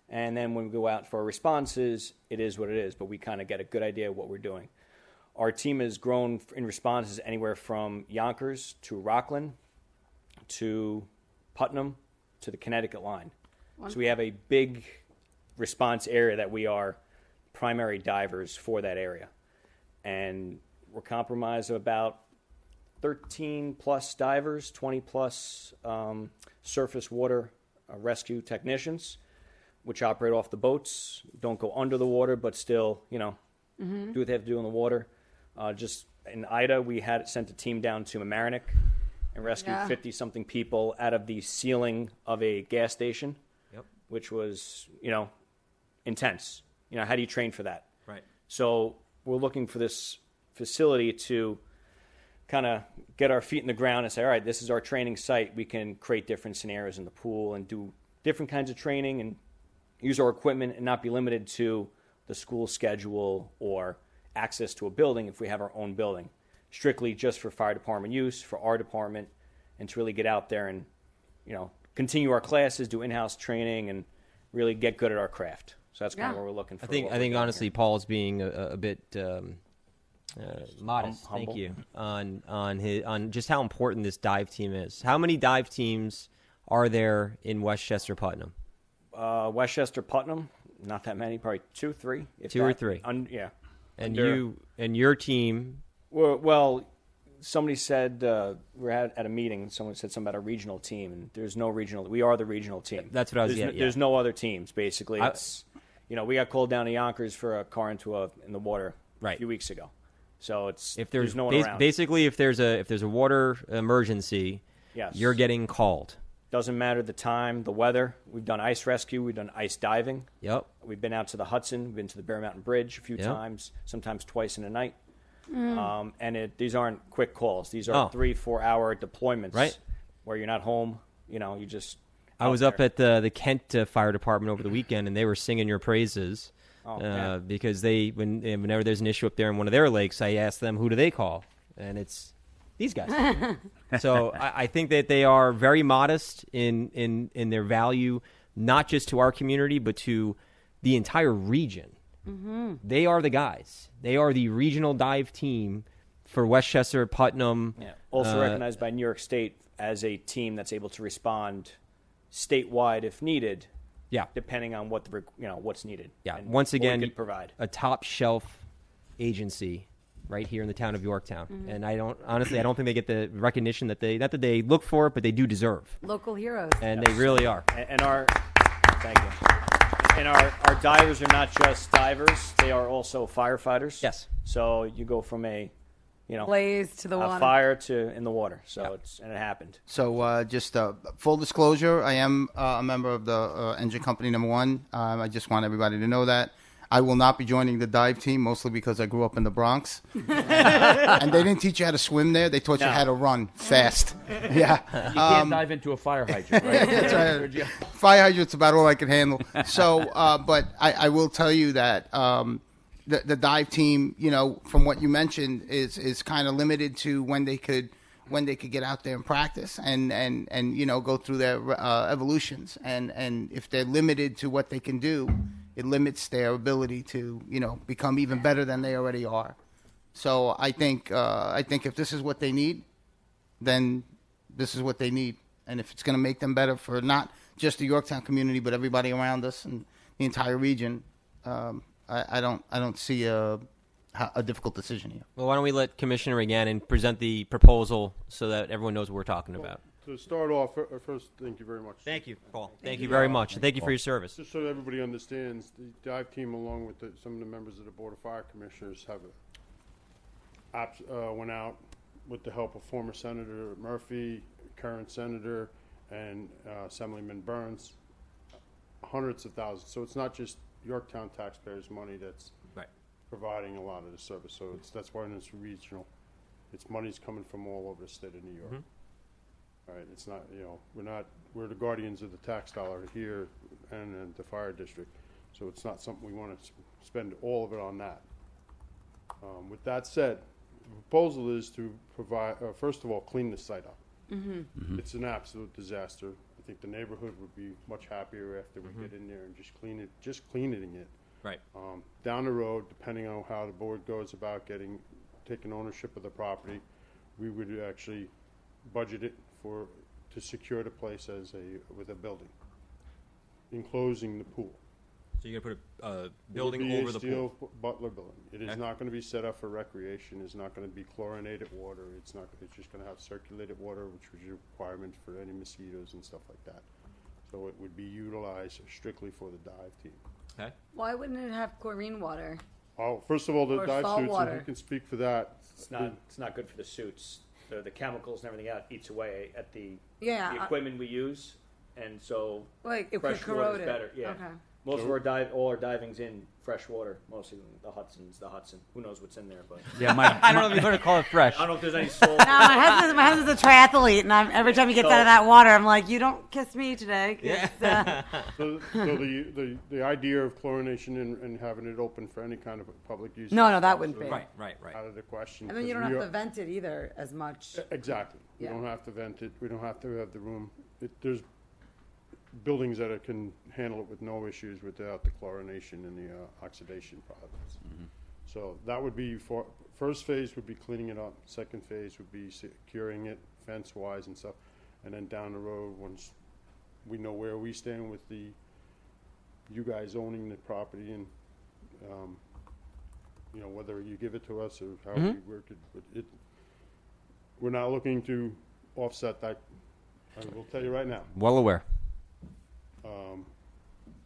And then when we go out for our responses, it is what it is. But we kind of get a good idea of what we're doing. Our team has grown in responses anywhere from Yonkers to Rockland to Putnam to the Connecticut line. So we have a big response area that we are primary divers for that area. And we're comprised of about 13 plus divers, 20 plus surface water rescue technicians, which operate off the boats, don't go under the water, but still, do what they have to do in the water. Just in Ida, we had sent a team down to Mamaroneck and rescued 50-something people out of the ceiling of a gas station, which was, intense. How do you train for that? Right. So we're looking for this facility to kind of get our feet in the ground and say, all right, this is our training site. We can create different scenarios in the pool and do different kinds of training and use our equipment and not be limited to the school schedule or access to a building if we have our own building. Strictly just for fire department use, for our department, and to really get out there and, continue our classes, do in-house training, and really get good at our craft. So that's kind of what we're looking for. I think honestly, Paul's being a bit modest. Humble. Thank you on just how important this dive team is. How many dive teams are there in Westchester Putnam? Westchester Putnam, not that many, probably 2, 3. Two or three. Yeah. And you and your team. Well, somebody said we're at a meeting. And someone said something about a regional team, and there's no regional. We are the regional team. That's what I was getting. Yeah. There's no other teams. Basically, it's we got called down to Yonkers for a car in the water a few weeks ago. So if there's no one around. Basically, if there's a water emergency, yes, you're getting called. Doesn't matter the time, the weather. We've done ice rescue. We've done ice diving. Yep. We've been out to the Hudson. We've been to the Bear Mountain Bridge a few times, sometimes twice in a night. And these aren't quick calls. These are 3-4 hour deployments, right? Where you're not home. You just. I was up at the Kent Fire Department over the weekend, and they were singing your praises because whenever there's an issue up there in one of their lakes, I ask them who do they call, and it's these guys. So I think that they are very modest in their value, not just to our community, but to the entire region. Mm-hmm. They are the guys. They are the regional dive team for Westchester, Putnam. Yeah. Also recognized by New York State as a team that's able to respond statewide if needed. Yeah, depending on what what's needed. Yeah, and once again, what we could provide. A top shelf agency right here in the town of Yorktown. Mm-hmm. And I don't think they get the recognition that not that they look for, but they do deserve. Local heroes. And they really are. And thank you. And our divers are not just divers; they are also firefighters. Yes. So you go from a blaze to the water, fire to in the water. So it happened. So just full disclosure, I am a member of the Engine Company Number 1. I just want everybody to know that. I will not be joining the dive team, mostly because I grew up in the Bronx. And they didn't teach you how to swim there. They taught you how to run fast. Yeah. You can't dive into a fire hydrant, right? That's right. Fire hydrant's about all I can handle. So, but I will tell you that the dive team, from what you mentioned, is kind of limited to when they could get out there and practice and go through their evolutions. And if they're limited to what they can do, it limits their ability to, become even better than they already are. So I think if this is what they need, then this is what they need. And if it's going to make them better for not just the Yorktown community, but everybody around us and the entire region, I don't see a difficult decision here. Well, why don't we let Commissioner Gannon present the proposal so that everyone knows what we're talking about. To start off, first, thank you very much. Thank you, Paul. Thank you very much. Thank you for your service. Just so that everybody understands, the dive team, along with some of the members of the Board of Fire Commissioners, went out with the help of former Senator Murphy, current Senator, and Assemblyman Burns, hundreds of thousands. So it's not just Yorktown taxpayers' money that's providing a lot of the service. So that's why it's regional. It's money's coming from all over the state of New York. Mm-hmm. All right, it's not, we're the guardians of the tax dollar here and the fire district. So it's not something we want to spend all of it on that. With that said, the proposal is to provide, first of all, clean the site up. Mm-hmm. Mm-hmm. It's an absolute disaster. I think the neighborhood would be much happier after we get in there and just cleaning it. Right. Down the road, depending on how the board goes about taking ownership of the property, we would actually budget it to secure the place with a building, enclosing the pool. So you're going to put a building over the steel pool? Butler building. It is not going to be set up for recreation. It's not going to be chlorinated water. It's just going to have circulated water, which was a requirement for any mosquitoes and stuff like that. So it would be utilized strictly for the dive team. Okay. Why wouldn't it have chlorine water? Oh, first of all, the Or dive salt suits, water. and you can speak for that. It's not good for the suits. The chemicals and everything eats away at the Yeah, equipment we use, and so Like it could fresh water corrode is it. better. Yeah. Okay. Most of all our diving's in fresh water. Mostly the Hudson. Who knows what's in there? But Yeah, I don't know if you want to call it fresh. I don't know if there's any salt. No, my husband's a triathlete, and every time he gets out of that water, I'm like, you don't kiss me today. 'Cause, So the idea of chlorination and having it open for any kind of public use. No, that wouldn't be. Right. Out of the question. And then you don't 'cause have we to vent it either as much. Exactly. We Yeah. don't have to vent it. We don't have to have the room. There's buildings that can handle it with no issues without the chlorination and the oxidation products. So that would be first phase would be cleaning it up. Second phase would be securing it fence-wise and stuff. And then down the road, once we know where we stand with you guys owning the property and, whether you give it to us or how we work it, but we're not looking to offset that. I will tell you right now. Well aware.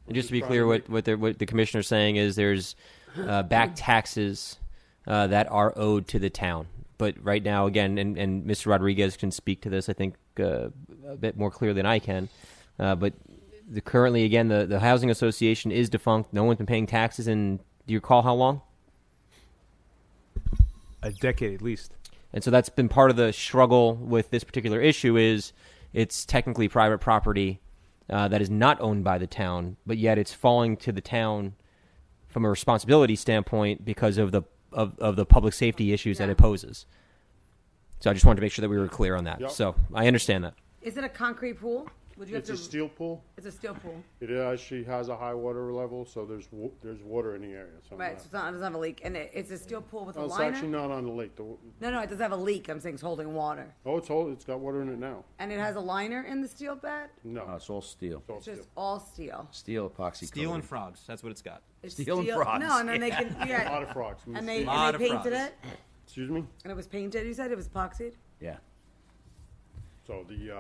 And just to be trying clear, to what the commissioner's saying is there's back taxes that are owed to the town. But right now, again, and Mr. Rodriguez can speak to this, I think, a bit more clear than I can. But currently, again, the housing association is defunct. No one's been paying taxes in, do you recall how long? A decade at least. And so that's been part of the struggle with this particular issue is it's technically private property that is not owned by the town, but yet it's falling to the town from a responsibility standpoint because of the public safety issues that it poses. So I just wanted to make sure that we were clear on that. Yep. So I understand that. Is it a concrete pool? Would you It's a steel pool. It's a steel pool. It actually has a high water level, so there's water in the area. Right, so it doesn't have a leak. And it's a steel pool with a It's liner? actually not on the lake. No, it doesn't have a leak. I'm saying it's holding water. Oh, it's got water in it now. And it has a liner in the steel bed? No. It's all steel. It's just all steel. Steel epoxy. Steel coating. and frogs. That's what it's got. It's Steel and frogs. No, and then they can. Yeah. A lot of frogs. And they Lot of painted frogs. it? Excuse me? And it was painted, you said? It was epoxied? Yeah. So the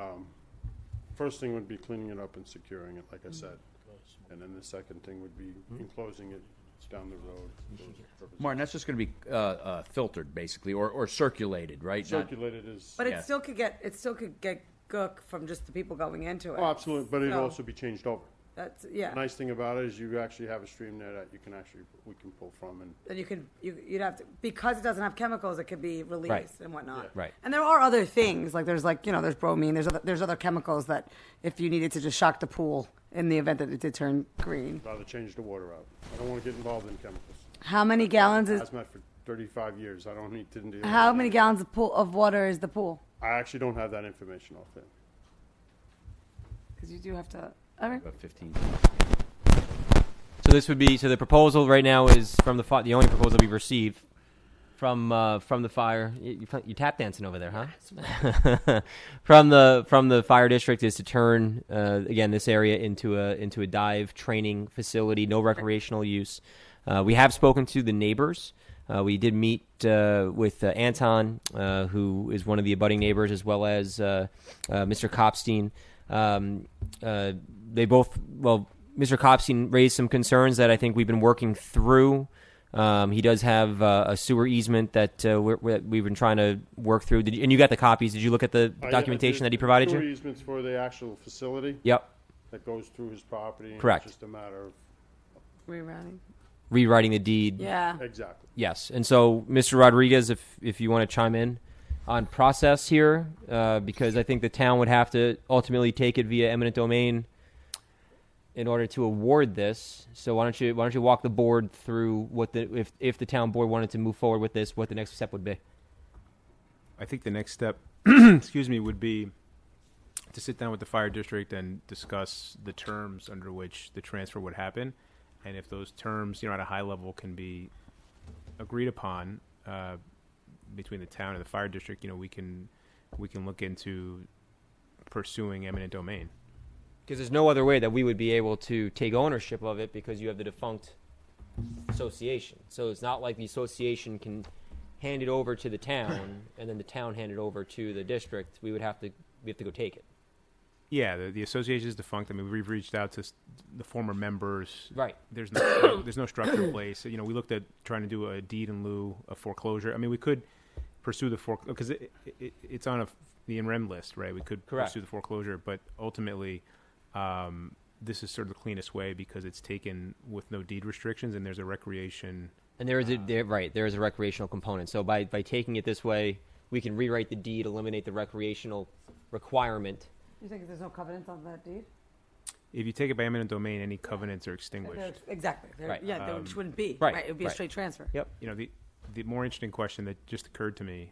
first thing would be cleaning it up and securing it, like I said. And then the second thing would be enclosing it down the road. for those purposes. Martin, that's just going to be filtered, basically, or circulated, right? Not- Circulated is. But it still could get gook from just the people going into it. Oh, absolutely, but it'd So, also be changed over. That's, yeah. The nice thing about it is you actually have a stream there that we can pull from and. Then you'd have to, because it doesn't have chemicals, it could be released Right. and whatnot. Yeah. Right. And there are other things, there's bromine, there's other chemicals that if you needed to just shock the pool in the event that it did turn green. Rather change the water out. I don't want to get involved in chemicals. How many gallons is, Hazmat for 35 years. I don't need to deal with how it. many gallons of water is the pool? I actually don't have that information off there. Because you do have to, all right. About 15. So this would be the proposal right now is from the only proposal we've received from the fire. You tap dancing over there, huh? from the fire district is to turn again this area into a dive training facility, no recreational use. We have spoken to the neighbors. We did meet with Anton, who is one of the abutting neighbors, as well as Mr. Kopstein. They both, Mr. Kopstein raised some concerns that I think we've been working through. He does have a sewer easement that we've been trying to work through. And you got the copies. Did you look at the documentation that he provided sewer you? Easements for the actual facility. Yep. That goes through his property. And Correct. It's just a matter of. Rewriting the deed. Yeah. Exactly. Yes. And so, Mr. Rodriguez, if you want to chime in on process here, because I think the town would have to ultimately take it via eminent domain in order to award this. So why don't you walk the board through what if the town board wanted to move forward with this, what the next step would be? I think the next step, excuse me, would be to sit down with the fire district and discuss the terms under which the transfer would happen, and if those terms, at a high level, can be agreed upon between the town and the fire district. We can look into pursuing eminent domain. Because there's no other way that we would be able to take ownership of it because you have the defunct association. So it's not like the association can hand it over to the town and then the town hand it over to the district. We have to go take it. Yeah, the association is defunct. I mean, we've reached out to the former members. Right. There's no structure in place. We looked at trying to do a deed in lieu of foreclosure. I mean, we could pursue the because it's on the in rem list, right? We could Correct. pursue the foreclosure, but ultimately, this is sort of the cleanest way because it's taken with no deed restrictions, and there's a recreation. And there is a recreational component. So by taking it this way, we can rewrite the deed, eliminate the recreational requirement. You think there's no covenants on that deed? If you take it by eminent domain, any covenants are extinguished. Exactly. Right. Yeah, there wouldn't be. Right. It would be a straight transfer. Yep. You know, the more interesting question that just occurred to me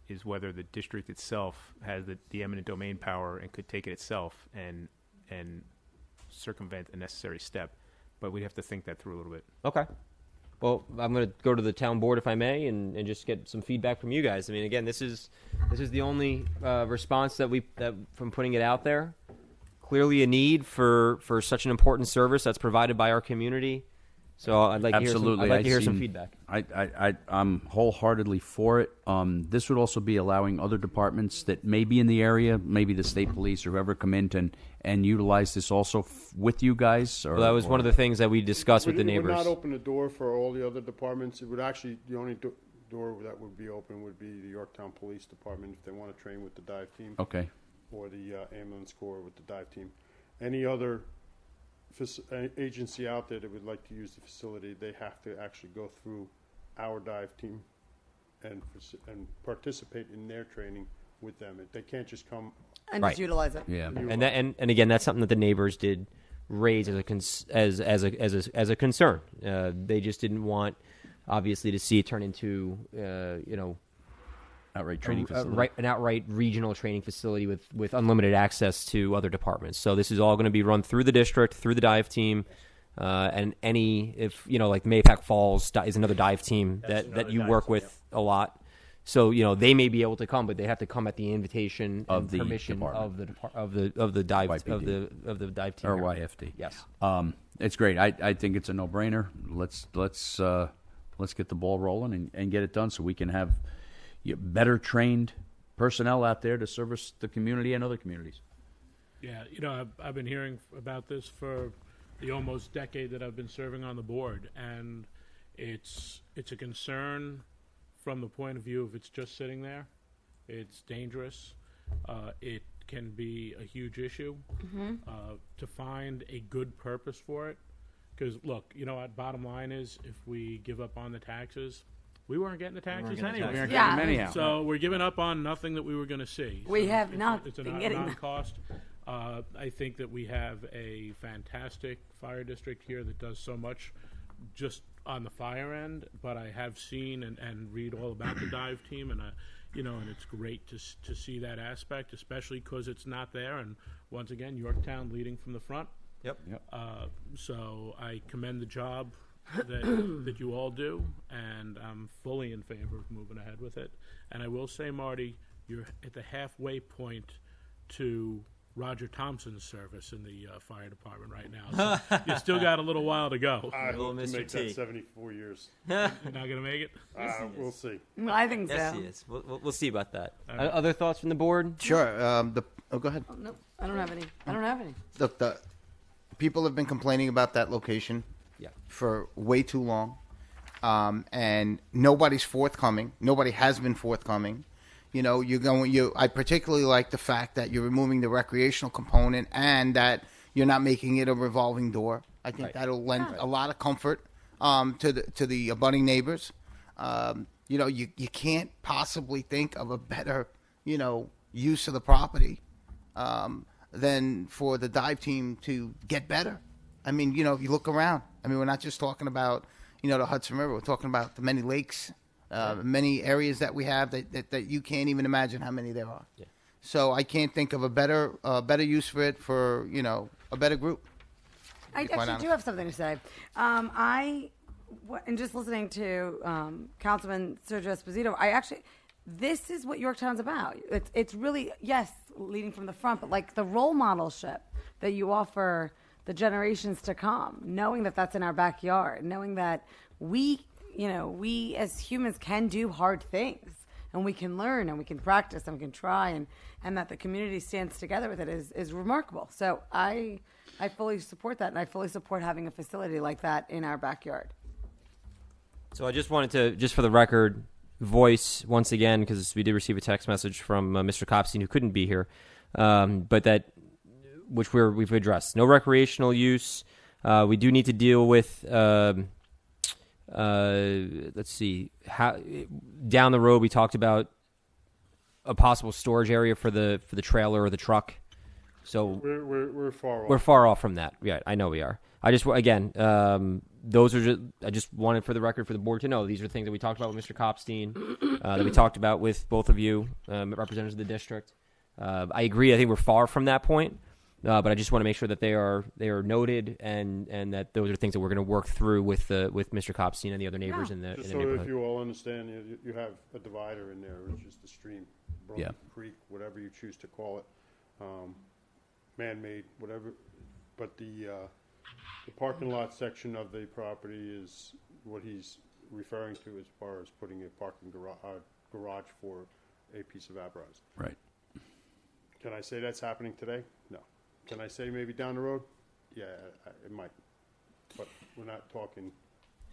is whether the district itself has the eminent domain power and could take it itself and circumvent a necessary step. But we'd have to think that through a little bit. Okay. Well, I'm going to go to the town board, if I may, and just get some feedback from you guys. I mean, again, this is the only response that from putting it out there. Clearly a need for such an important service that's provided by our community. So I'd like to hear some feedback. I'm wholeheartedly for it. This would also be allowing other departments that may be in the area, maybe the state police or whoever, come in and utilize this also with you guys. Well, that was one of the things that we discussed with the neighbors. It would not open the door for all the other departments. It would actually, the only door that would be open would be the Yorktown Police Department if they want to train with the dive team. Okay. Or the ambulance corps with the dive team. Any other agency out there that would like to use the facility, they have to actually go through our dive team and participate in their training with them. They can't just come and just utilize it. Yeah, and again, that's something that the neighbors did raise as a concern. They just didn't want, obviously, to see it turn into outright training facility. An outright regional training facility with unlimited access to other departments. So this is all going to be run through the district, through the dive team, and like Mapac Falls is another dive team that you work with a lot. So they may be able to come, but they have to come at the invitation of and permission of the dive YPD. of the dive team or YFD. Yes, it's great. I think it's a no-brainer. Let's get the ball rolling and get it done so we can have better trained personnel out there to service the community and other communities. Yeah, I've been hearing about this for the almost decade that I've been serving on the board, and it's a concern from the point of view of it's just sitting there. It's dangerous. It can be a huge issue to find a good purpose for it. Because look, what bottom line is, if we give up on the taxes, we weren't getting the taxes anyway. We weren't getting them anyhow. So we're giving up on nothing that we were going to see. We So have not it's been a getting non-cost. I think that we have a fantastic fire district here that does so much just on the fire end, but I have seen and read all about the dive team, and and it's great to see that aspect, especially because it's not there. And once again, Yorktown leading from the front. Yep. So I commend the job that you all do, and I'm fully in favor of moving ahead with it. And I will say, Marty, you're at the halfway point to Roger Thompson's service in the fire department right now. So you still got a little while to go. I hope to Mr. make T. that 74 years. You're not going to make it? We'll see. Well, I think yes, so. he is. We'll see about that. Other thoughts from the board? Sure. Go ahead. Oh, no, I don't have any. Look, the people have been complaining about that location for way too long, and nobody's forthcoming. Nobody has been forthcoming. I particularly like the fact that you're removing the recreational component and that you're not making it a revolving door. I think that'll lend a lot of comfort to the abutting neighbors. You can't possibly think of a better use of the property than for the dive team to get better. I mean, if you look around, we're not just talking about the Hudson River. We're talking about the many lakes. Many areas that we have that you can't even imagine how many there are. Yeah. So I can't think of a better use for it for a better group. I actually do have something to say. And just listening to Councilman Sergio Esposito, this is what Yorktown's about. It's really, yes, leading from the front, but like the role modelship that you offer the generations to come, knowing that that's in our backyard, knowing that we as humans can do hard things, and we can learn, and we can practice, and we can try, and that the community stands together with it is remarkable. So I fully support that, and I fully support having a facility like that in our backyard. So I just wanted to, just for the record, voice once again, because we did receive a text message from Mr. Copstein, who couldn't be here, but that which we've addressed. No recreational use. We do need to deal with. Let's see. Down the road, we talked about a possible storage area for the trailer or the truck. So we're far off. We're far off from that. Yeah, I know we are. I just those are just. I just wanted for the record for the board to know these are things that we talked about with Mr. Kopstein, that we talked about with both of you, representatives of the district. I agree. I think we're far from that point, but I just want to make sure that they are noted and that those are things that we're going to work through with Mr. Kopstein and the other neighbors in the Just in the so neighborhood. if you all understand, you have a divider in there, which is the stream, broken creek, whatever you choose to call it, man-made, whatever. But the parking lot section of the property is what he's referring to as far as putting a parking garage for a piece of apparatus. Right. Can I say that's happening today? No. Can I say maybe down the road? Yeah, it might. But we're not talking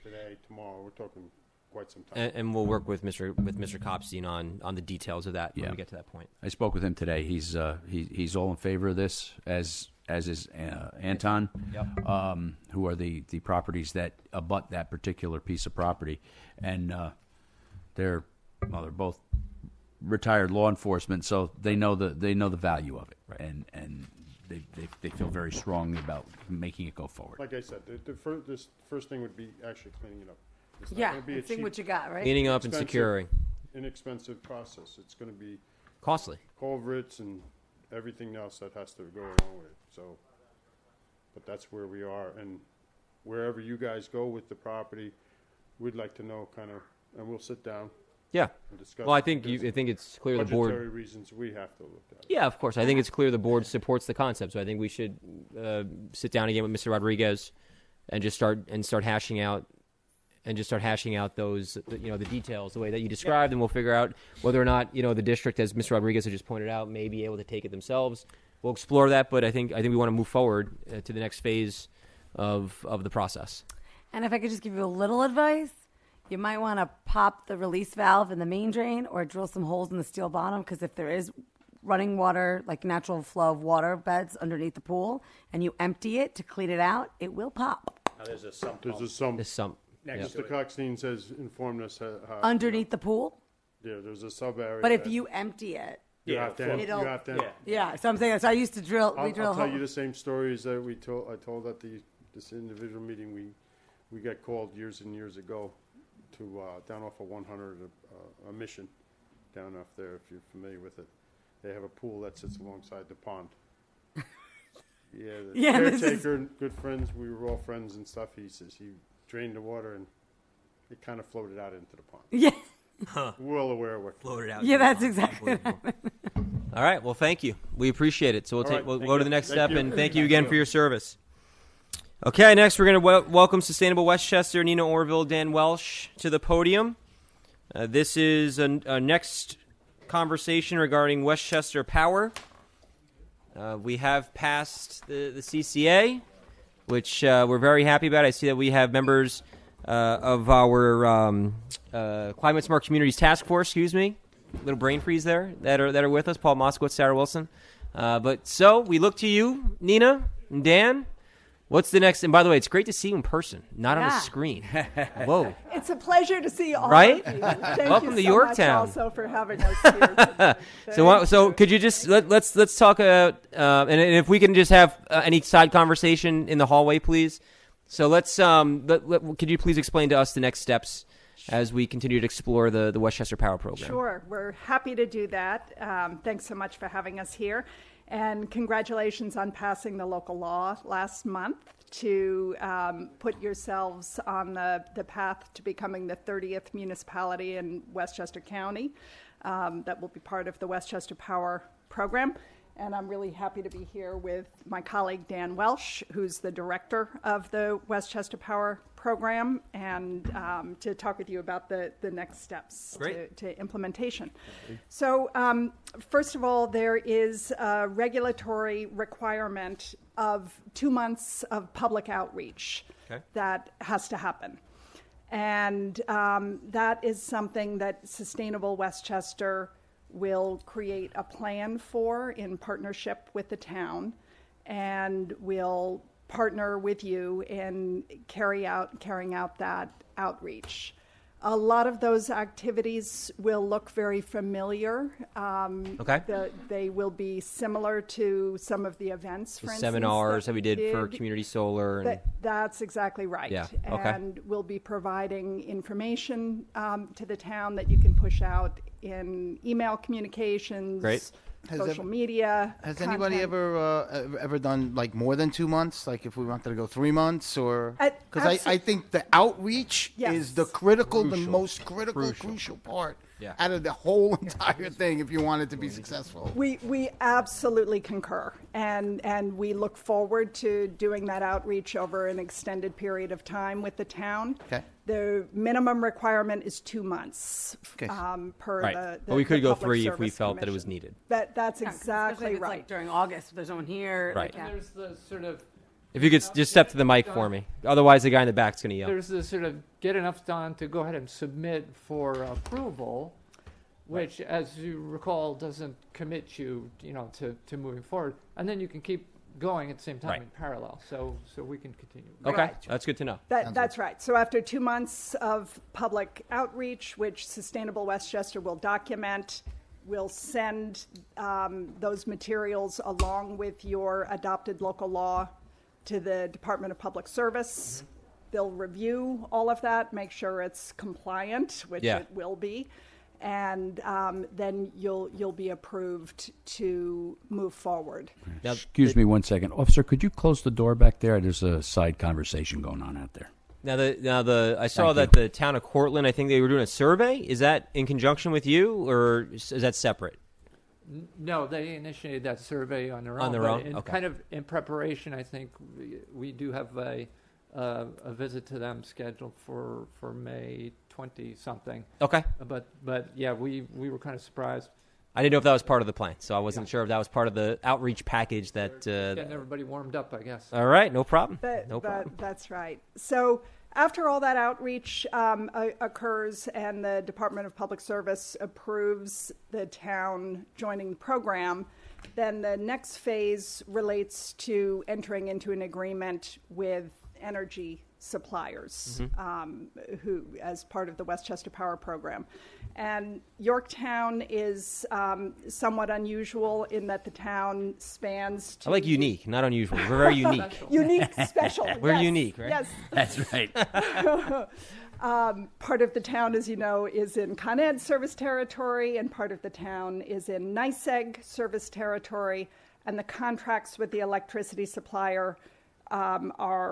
today, tomorrow. We're talking quite some time. And we'll work with Mr. Kopstein on the details of that when we get to that point. I spoke with him today. He's all in favor of this, as is Anton, who are the properties that abut that particular piece of property, and they're both retired law enforcement, so they know the value of it, right. and they feel very strongly about making it go forward. Like I said, the first thing would be actually cleaning it up. It's not Yeah, gonna be a seeing cheap, what you got, right? Cleaning up and securing. inexpensive process. It's going to be Costly. culverts and everything else that has to go along with it. So, but that's where we are, and wherever you guys go with the property, we'd like to know kind of, and we'll sit down. Yeah. And discuss. Well, I think it's clear the board. Budgetary reasons we have to look at it. Yeah, of course. I think it's clear the board supports the concept. So I think we should sit down again with Mr. Rodriguez and just start hashing out those the details the way that you described, and we'll figure out whether or not the district, as Mr. Rodriguez has just pointed out, may be able to take it themselves. We'll explore that, but I think we want to move forward to the next phase of the process. And if I could just give you a little advice, you might want to pop the release valve in the main drain or drill some holes in the steel bottom, because if there is running water, like natural flow of water beds underneath the pool, and you empty it to clean it out, it will pop. Now there's a sump. There's a sump. This sump. Mr. Coxine says informed us how Underneath the pool? Yeah, there's a sub area. But if you empty it, you have to. it'll- You have to. yeah. So I'm saying, so I used to drill. I'll drill tell you holes. the same stories that I told at this individual meeting. We got called years and years ago to down off of 100 a mission down off there. If you're familiar with it, they have a pool that sits alongside the pond. Yeah, the caretaker, good friends. We were all friends and stuff. He says he drained the water and it kind of floated out into the pond. Yeah. Well aware of what floated out. Yeah, that's exactly. All right. Well, thank you. We appreciate it. So we'll go to the next step, and thank you again for your service. Okay, next we're going to welcome Sustainable Westchester, Nina Orville, Dan Welsh to the podium. This is a next conversation regarding Westchester Power. We have passed the CCA, which we're very happy about. I see that we have members of our Climate Smart Communities Task Force, little brain freeze there, that are with us, Paul Moskowitz, Sarah Wilson. So we look to you, Nina and Dan. What's the next? And by the way, it's great to see you in person, not on a screen. Whoa. It's a pleasure to see all right? of you. Thank Welcome you to so Yorktown. much also for having us here today. So could you just let's talk about and if we can just have any side conversation in the hallway, please. So let's could you please explain to us the next steps as we continue to explore the Westchester Power Program? Sure, we're happy to do that. Thanks so much for having us here. And congratulations on passing the local law last month to put yourselves on the path to becoming the 30th municipality in Westchester County that will be part of the Westchester Power Program. And I'm really happy to be here with my colleague Dan Welsh, who's the director of the Westchester Power Program, and to talk with you about the next steps to implementation. So first of all, there is a regulatory requirement of 2 months of public outreach that has to happen. And that is something that Sustainable Westchester will create a plan for in partnership with the town. and we'll partner with you in carrying out that outreach. A lot of those activities will look very familiar. Okay. They will be similar to some of the events, for The instance, seminars that we did for did. Community Solar. And That's exactly right. Yeah, okay. And we'll be providing information to the town that you can push out in email communications, Great. social media. Has anybody content. ever done like more than 2 months? Like if we wanted to go 3 months, or because Absolutely. I think the outreach Yes. is the most crucial part Yeah. out of the whole entire thing. If you want it to be successful, We absolutely concur, and we look forward to doing that outreach over an extended period of time with the town. Okay. The minimum requirement is 2 months Okay. per Right. the But we could go Public 3 if we Service felt that it was Commission. needed. That's Yeah, 'cause especially exactly if it's, right. like during August, if there's no one here. Right. Like, yeah. There's the sort of If you could just step to the mic for me. Otherwise, the guy in the back's going to yell. there's the sort of get enough done to go ahead and submit for approval, which, as you recall, doesn't commit you, to moving forward, and then you can keep going at the same time Right. in parallel. So we can continue. Okay. Right. That's good to know. That's right. So after 2 months of public outreach, which Sustainable Westchester will document, we'll send those materials along with your adopted local law to the Department of Public Service. They'll review all of that, make sure it's compliant, which Yeah. it will be, and then you'll be approved to move forward. Now, Excuse me 1 second. Officer, could you close the door back there? There's a side conversation going on out there. I saw Thank that the town of Cortland, I think they were doing a survey. Is that in conjunction with you, or is that separate? No, they initiated that survey on their own. On their but own? in Okay. kind of in preparation, I think we do have a visit to them scheduled for May 20 something. Okay. But yeah, we were kind of surprised. I didn't know if that was part of the plan, so I wasn't sure if that was part of the outreach package that. Getting everybody warmed up, I guess. All right, no problem. No problem. That's right. So after all that outreach occurs and the Department of Public Service approves the town joining the program, then the next phase relates to entering into an agreement with energy suppliers who, as part of the Westchester Power Program. And Yorktown is somewhat unusual in that the town spans I like unique, not unusual. We're very unique. unique, special. We're yes, unique, right? Yes. That's right. Part of the town, as you know, is in Con Ed service territory, and part of the town is in NYSEG service territory, and the contracts with the electricity supplier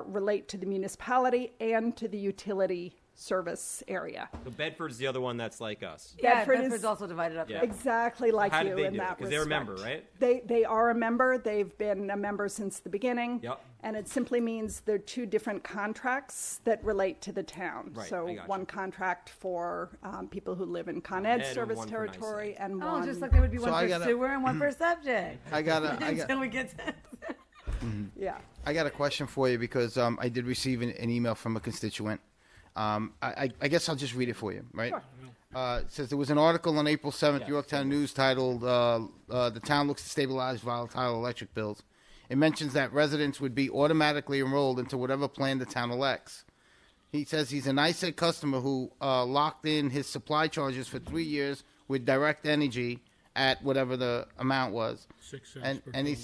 relate to the municipality and to the utility service area. So Bedford's the other one that's like us. Yeah, Bedford Bedford's is also divided up. Yeah. exactly like How you did they in do it? that Because respect. they're a member, right? They are a member. They've been a member since the beginning. Yep. And it simply means they're two different contracts that relate to the town. Right, I So gotcha. one contract for people who live in Con Ed Ed and service one for territory, NYSEG. and Oh, one. just like there would be So one I for gotta- sewer and one for subject. Until we get to Yeah. I got a question for you because I did receive an email from a constituent. I guess I'll just read it for you, right? Sure. It says there was an article on April 7th, Yorktown News, titled "The Town Looks to Stabilize Volatile Electric Bills." It mentions that residents would be automatically enrolled into whatever plan the town elects. He says he's a NYSEG customer who locked in his supply charges for 3 years with Direct Energy at whatever the amount was. 6 cents And per and he kilowatt.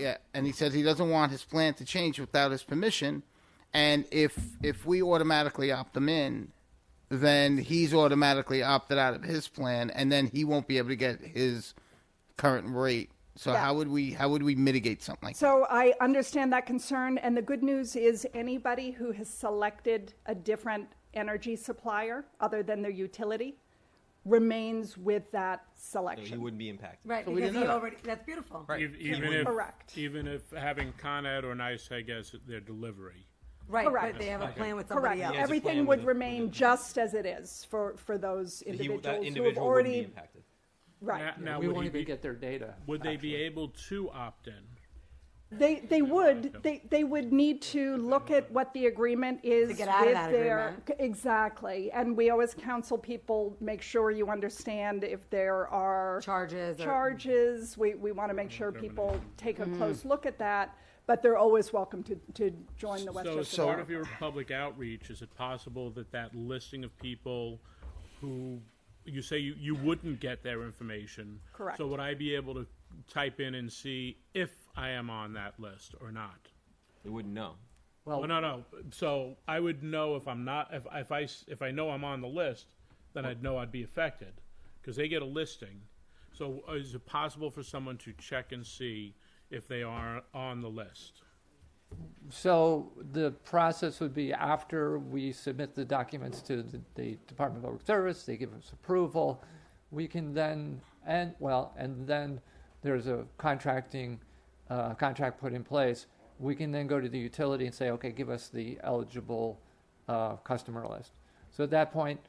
said and he said he doesn't want his plan to change without his permission. And if we automatically opt him in, then he's automatically opted out of his plan, and then he won't be able to get his current rate. So Yeah. how would we mitigate something like that? So I understand that concern, and the good news is anybody who has selected a different energy supplier other than their utility remains with that So selection. he wouldn't be impacted. Right, So we because didn't he know that. already, that's beautiful. Right. Correct. Even if having Con Ed or NYSEG as their delivery. Right, Correct. but they have a plan with Correct. somebody else. He has a plan Everything would with remain just as it is for those So individuals that who have individual already. wouldn't be impacted. Right. Now we would won't he even be- get their data. Would they be actually. able to opt in? They would need to look at what the agreement is To get out of with that their agreement. exactly, and we always counsel people, make sure you understand if there are Charges or- Charges, we want to make sure people take a Mm-hmm. close look at that, but they're always welcome to join the So as Westchester part Bar. of your public outreach, is it possible that that listing of people who you say you wouldn't get their information? Correct. So would I be able to type in and see if I am on that list or not? They wouldn't know. Well, no. So I would know if I'm not. If I know I'm on the list, then I'd know I'd be affected because they get a listing. So is it possible for someone to check and see if they are on the list? So the process would be after we submit the documents to the Department of Public Service, they give us approval, we can then, and then there's a contract put in place. We can then go to the utility and say, okay, give us the eligible customer list. So at that point,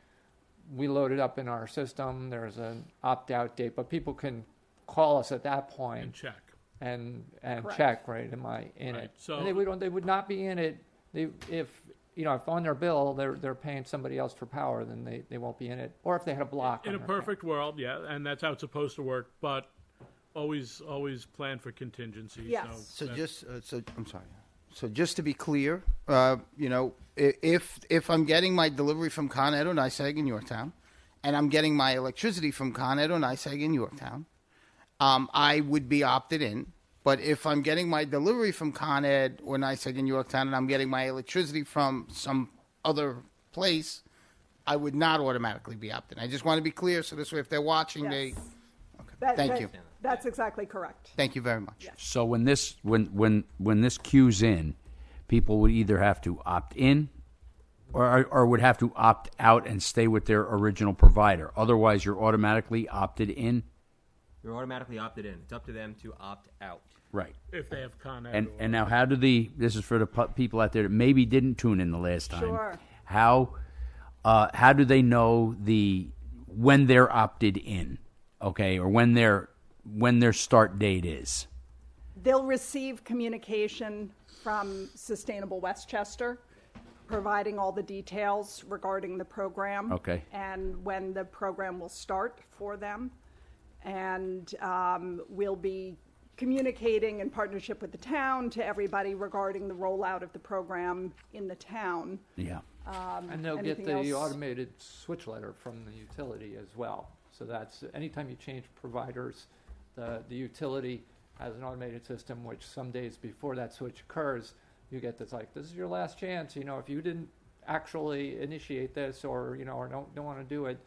we load it up in our system. There's an opt-out date, but people can call us at that point And check. and Correct. check, right? Am I in Right, it? so- And they would not be in it. If on their bill they're paying somebody else for power, then they won't be in it. Or if they had a block. In on a their perfect world, yeah, and that's how it's supposed to work. But always plan for contingency. Yes. So that- just, I'm sorry. So just to be clear, if I'm getting my delivery from Con Ed or NYSEG in Yorktown, and I'm getting my electricity from Con Ed or NYSEG in Yorktown, I would be opted in. But if I'm getting my delivery from Con Ed or NYSEG in Yorktown, and I'm getting my electricity from some other place, I would not automatically be opted in. I just want to be clear, so this way, if they're watching, they. Yes. Okay. Thank you. That's exactly correct. Thank you very much. So when this queues in, people would either have to opt in or would have to opt out and stay with their original provider. Otherwise, you're automatically opted in. You're automatically opted in. It's up to them to opt out. Right. if they have Con Ed. And now, how do this is for the people out there that maybe didn't tune in the last time. Sure. How do they know when they're opted in? Okay, or when their start date is. They'll receive communication from Sustainable Westchester, providing all the details regarding the program. Okay. And when the program will start for them. And we'll be communicating in partnership with the town to everybody regarding the rollout of the program in the town. Yeah. And they'll get anything the else? automated switch letter from the utility as well. So that's, anytime you change providers, the utility has an automated system, which some days before that switch occurs, you get this this is your last chance. If you didn't actually initiate this or don't want to do it,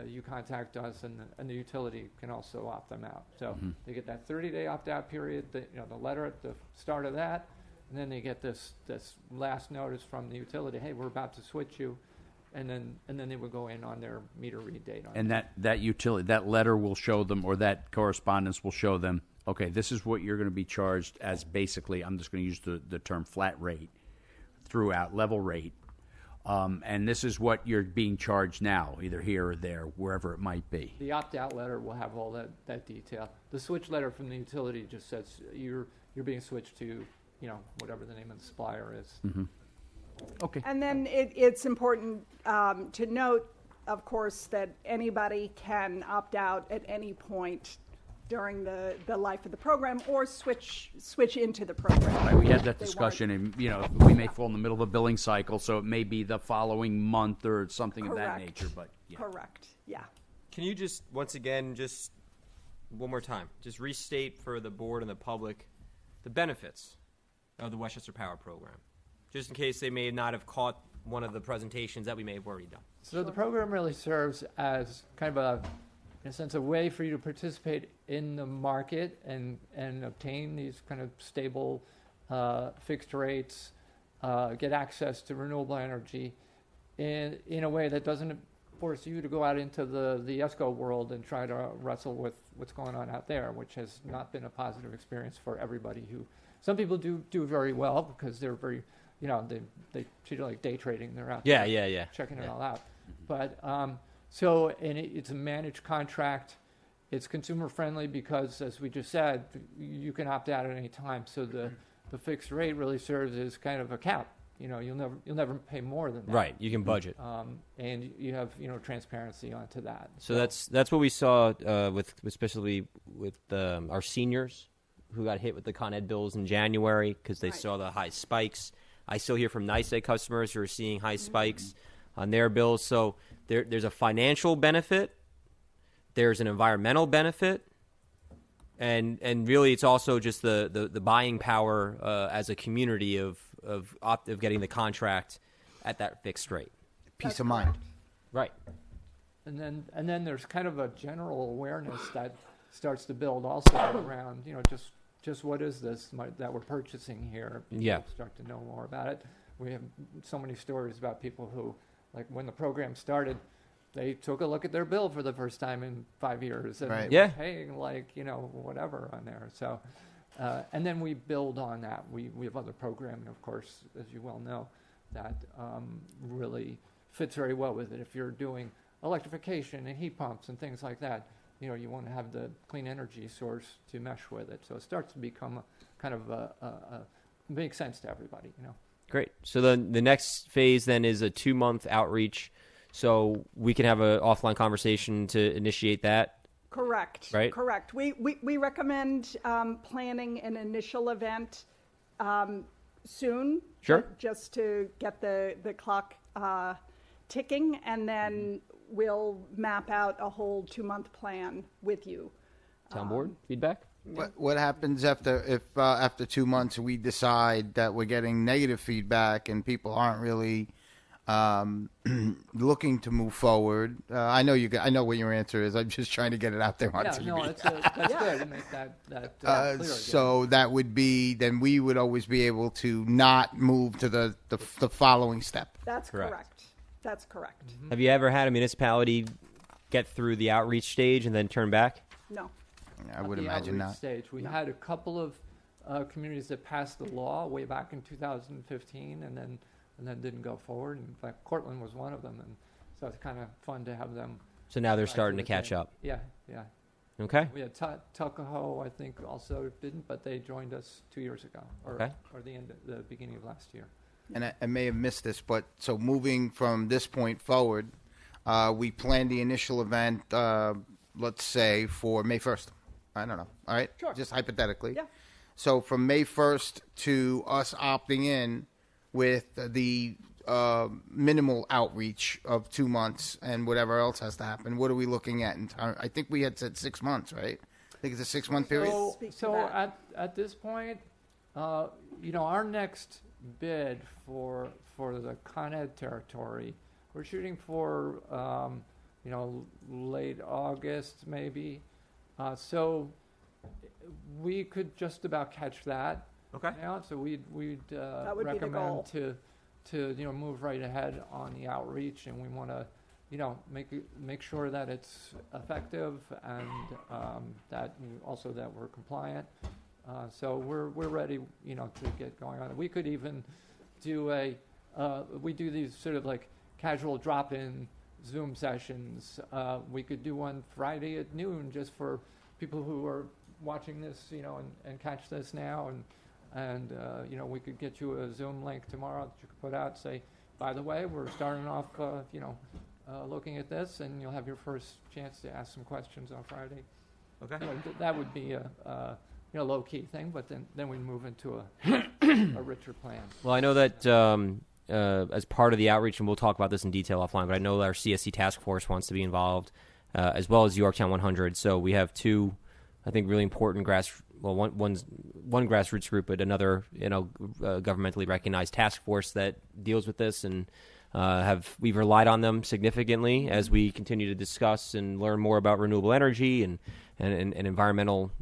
you contact us, and the utility can also opt them out. So they get that 30-day opt-out period, the letter at the start of that, and then they get this last notice from the utility, hey, we're about to switch you, and then they would go in on their meter read date. And that utility, that letter will show them, or that correspondence will show them, okay, this is what you're going to be charged as basically, I'm just going to use the term flat rate throughout, level rate. And this is what you're being charged now, either here or there, wherever it might be. The opt-out letter will have all that detail. The switch letter from the utility just says you're being switched to, whatever the name of the supplier is. Mm-hmm. Okay. And then it's important to note, of course, that anybody can opt out at any point during the life of the program or switch into the program. Right, we had that They discussion, and we may fall in the middle of a billing cycle, so it may be the following month or something of that Correct. nature. But yeah. Correct, yeah. Can you just, once again, just one more time, just restate for the board and the public the benefits of the Westchester Power Program, just in case they may not have caught one of the presentations that we may have already done. So the program really serves as kind of in a sense, a way for you to participate in the market and obtain these kind of stable fixed rates, get access to renewable energy in a way that doesn't force you to go out into the ESCO world and try to wrestle with what's going on out there, which has not been a positive experience for everybody. Some people do very well because they're very, they treat it like day trading. They're out there checking it all out. But it's a managed contract, it's consumer friendly because, as we just said, you can opt out at any time. So the fixed rate really serves as kind of a cap. You know, you'll never pay more than that. Right, you can budget. And you have, you know, transparency onto that. So that's what we saw especially with our seniors who got hit with the Con Ed bills in January because they saw the high spikes. I still hear from NYSEG customers who are seeing high spikes on their bills. So there's a financial benefit, there's an environmental benefit, and really it's also just the buying power as a community of getting the contract at that fixed rate. Peace of mind. Right. And then there's kind of a general awareness that starts to build also around, you know, just what is this that we're purchasing here? Yeah. People start to know more about it. We have so many stories about people who, like when the program started, they took a look at their bill for the first time in 5 years and they were paying like, you know, whatever on there. So, and then we build on that. We have other programming, of course, as you well know, that really fits very well with it. If you're doing electrification and heat pumps and things like that, you know, you want to have the clean energy source to mesh with it. So it starts to become a kind of makes sense to everybody, you know. Great. So the next phase then is a 2-month outreach. So we can have an offline conversation to initiate that. Correct. Right? Correct. We recommend planning an initial event soon. Sure. Just to get the clock ticking, and then we'll map out a whole 2-month plan with you. Town board feedback? What happens after 2 months we decide that we're getting negative feedback and people aren't really looking to move forward? I know what your answer is. I'm just trying to get it out there on TV. No, that's good to make that clear. So that would be, then we would always be able to not move to the following step. That's correct. That's correct. Have you ever had a municipality get through the outreach stage and then turn back? No. I would imagine not. Stage. We had a couple of communities that passed the law way back in 2015 and then didn't go forward. In fact, Cortland was one of them, and so it's kind of fun to have them. So now they're starting to catch up. Yeah. Okay. We had Tuckahoe, I think, also didn't, but they joined us 2 years ago, or the beginning of last year. And I may have missed this, but so moving from this point forward, we planned the initial event, let's say, for May 1st. I don't know. All right? Sure. Just hypothetically. Yeah. So from May 1st to us opting in with the minimal outreach of 2 months and whatever else has to happen, what are we looking at in time? I think we had said 6 months, right? I think it's a 6-month period. So at this point, you know, our next bid for the Con Ed territory, we're shooting for you know, late August maybe. So we could just about catch that. Okay. Now, so we'd that would recommend be the goal. to you know, move right ahead on the outreach, and we want to, you know, make sure that it's effective and that we're compliant. So we're ready, you know, to get going on it. We could even do we do these sort of like casual drop-in Zoom sessions. We could do one Friday at noon just for people who are watching this, you know, and catch this now, and you know, we could get you a Zoom link tomorrow that you could put out. Say, by the way, we're starting off, you know, looking at this, and you'll have your first chance to ask some questions on Friday. Okay. You know, that would be a you know, low key thing, but then we move into a richer plan. Well, I know that as part of the outreach, and we'll talk about this in detail offline, but I know our CSC task force wants to be involved, as well as Yorktown 100. So we have two, I think, really important one grassroots group, but another, you know, governmentally recognized task force that deals with this, and we've relied on them significantly as we continue to discuss and learn more about renewable energy and environmental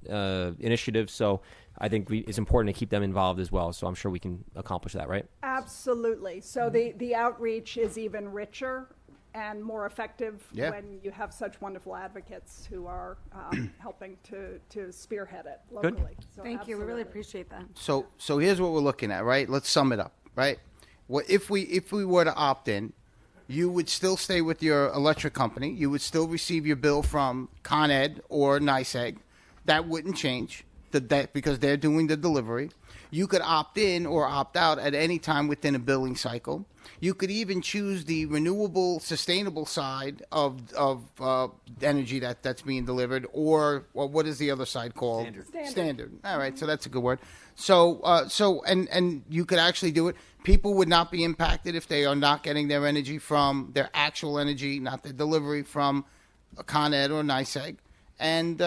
initiatives. So I think it's important to keep them involved as well. So I'm sure we can accomplish that, right? Absolutely. So the outreach is even richer and more effective when you have such wonderful advocates who are helping to spearhead it locally. Good. So Thank you. We really absolutely. appreciate that. So here's what we're looking at, right? Let's sum it up, right? What if we were to opt in, you would still stay with your electric company. You would still receive your bill from Con Ed or NYSEG. That wouldn't change because they're doing the delivery. You could opt in or opt out at any time within a billing cycle. You could even choose the renewable, sustainable side of energy that's being delivered, or what is the other side called? Standard. All right, so that's a good word. So and you could actually do it. People would not be impacted if they are not getting their energy from their actual energy, not the delivery from Con Ed or NYSEG. And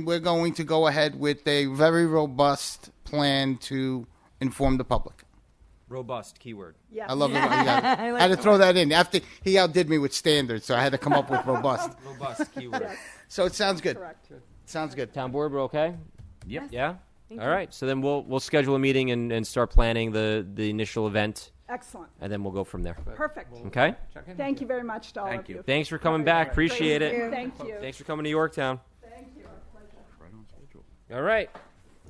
we're going to go ahead with a very robust plan to inform the public. Robust keyword. Yeah. I love it. I had to throw that in. After he outdid me with standards, so I had to come up with robust. Robust keyword. So it sounds good. Correct. Sounds good. Town board, we're okay? Yep. Yeah? Thank All you. right. So then we'll schedule a meeting and start planning the initial event, Excellent. and then we'll go from there. Perfect. Okay? Check in. Thank you very much to all Thank of you. you. Thanks for coming back. Appreciate it. Thank you. Thanks for coming to Yorktown. Thank you. Our pleasure. Right on schedule. All right.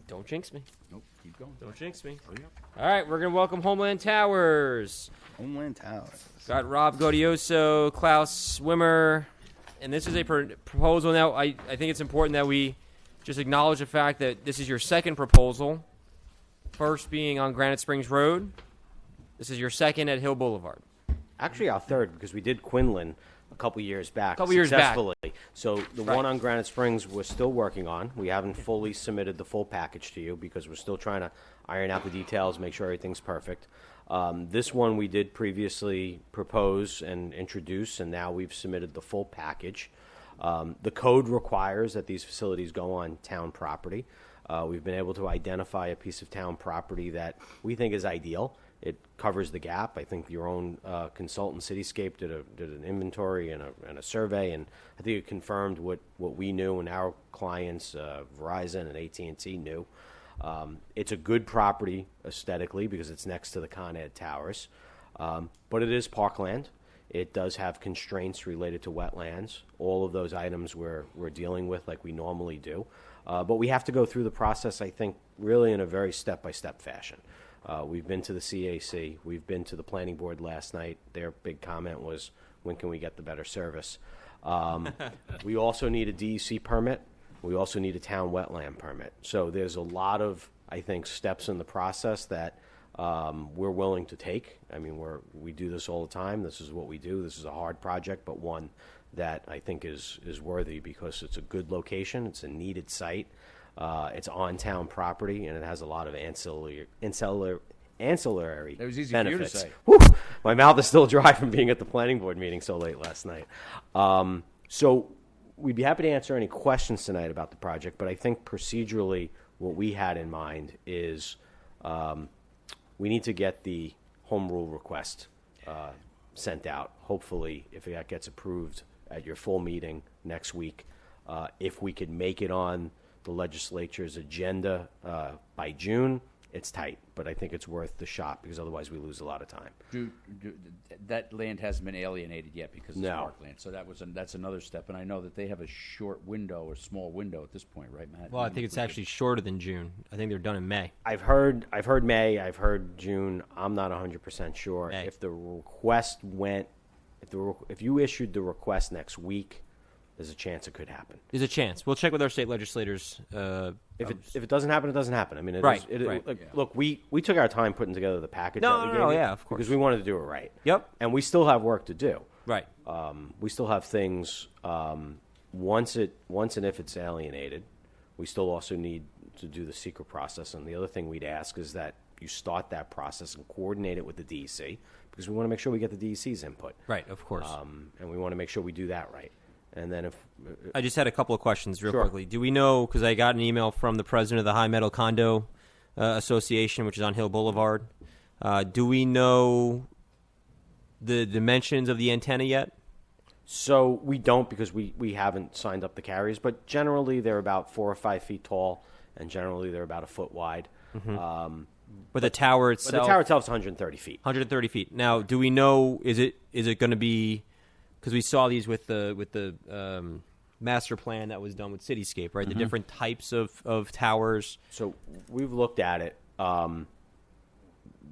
Don't jinx me. Nope. Keep going. Don't jinx me. Oh, yeah. All right. We're going to welcome Homeland Towers. Homeland Towers. Got Rob Godioso, Klaus Swimmer, and this is a proposal. Now, I think it's important that we just acknowledge the fact that this is your second proposal, first being on Granite Springs Road. This is your second at Hill Boulevard. Actually, our third, because we did Quinlan a couple years back. Couple years back. Successfully. So the Right. one on Granite Springs we're still working on. We haven't fully submitted the full package to you because we're still trying to iron out the details, make sure everything's perfect. This one we did previously propose and introduce, and now we've submitted the full package. The code requires that these facilities go on town property. We've been able to identify a piece of town property that we think is ideal. It covers the gap. I think your own consultant, Cityscape, did an inventory and a survey, and I think it confirmed what we knew and our clients, Verizon and AT&T, knew. It's a good property aesthetically because it's next to the Con Ed towers, but it is parkland. It does have constraints related to wetlands. All of those items we're dealing with like we normally do, but we have to go through the process, I think, really in a very step-by-step fashion. We've been to the CAC. We've been to the planning board last night. Their big comment was, when can we get the better service? We also need a DEC permit. We also need a town wetland permit. So there's a lot of, I think, steps in the process that we're willing to take. I mean, we do this all the time. This is what we do. This is a hard project, but one that I think is worthy because it's a good location. It's a needed site. It's on town property, and it has a lot of ancillary That was easy for you to benefits. say. Whew, my mouth is still dry from being at the planning board meeting so late last night. So we'd be happy to answer any questions tonight about the project, but I think procedurally what we had in mind is we need to get the home rule request sent out. Hopefully, if that gets approved at your full meeting next week, if we could make it on the legislature's agenda by June, it's tight, but I think it's worth the shot because otherwise we lose a lot of time. That land hasn't been alienated yet because it's No. parkland. So that's another step. And I know that they have a short window or small window at this point, right, Matt? Well, I think it's actually shorter than June. I think they're done in May. I've heard May, I've heard June. I'm not 100% sure. May. If the request went, if you issued the request next week, there's a chance it could happen. There's a chance. We'll check with our state legislators. If it doesn't happen, it doesn't happen. I mean, Right, right. right. Look, we took our time putting together the package. No, that we no, gave you yeah, of course. because we wanted to do it right. Yep. And we still have work to do. Right. We still have things. Once and if it's alienated, we still also need to do the secret process. And the other thing we'd ask is that you start that process and coordinate it with the DEC because we want to make sure we get the DEC's input. Right, of course. And we want to make sure we do that right. And then if I just had a couple of questions real Sure. quickly. Do we know, because I got an email from the president of the High Metal Condo Association, which is on Hill Boulevard. Do we know the dimensions of the antenna yet? So we don't because we haven't signed up the carriers, but generally they're about 4 or 5 feet tall, and generally they're about a foot wide. But the tower itself? But the tower itself is 130 feet. 130 feet. Now, do we know, is it going to be, because we saw these with the master plan that was done with Cityscape, right? The different types of towers. So we've looked at it.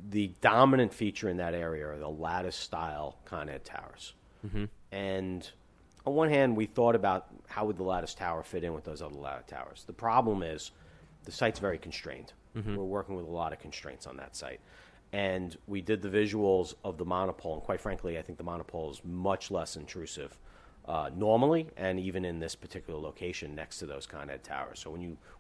the dominant feature in that area are the lattice-style Con Ed towers. Mm-hmm. And on one hand, we thought about how would the lattice tower fit in with those other lattice towers. The problem is the site's very constrained. Mhm. We're working with a lot of constraints on that site. And we did the visuals of the monopole, and quite frankly, I think the monopole is much less intrusive normally, and even in this particular location next to those Con Ed towers. So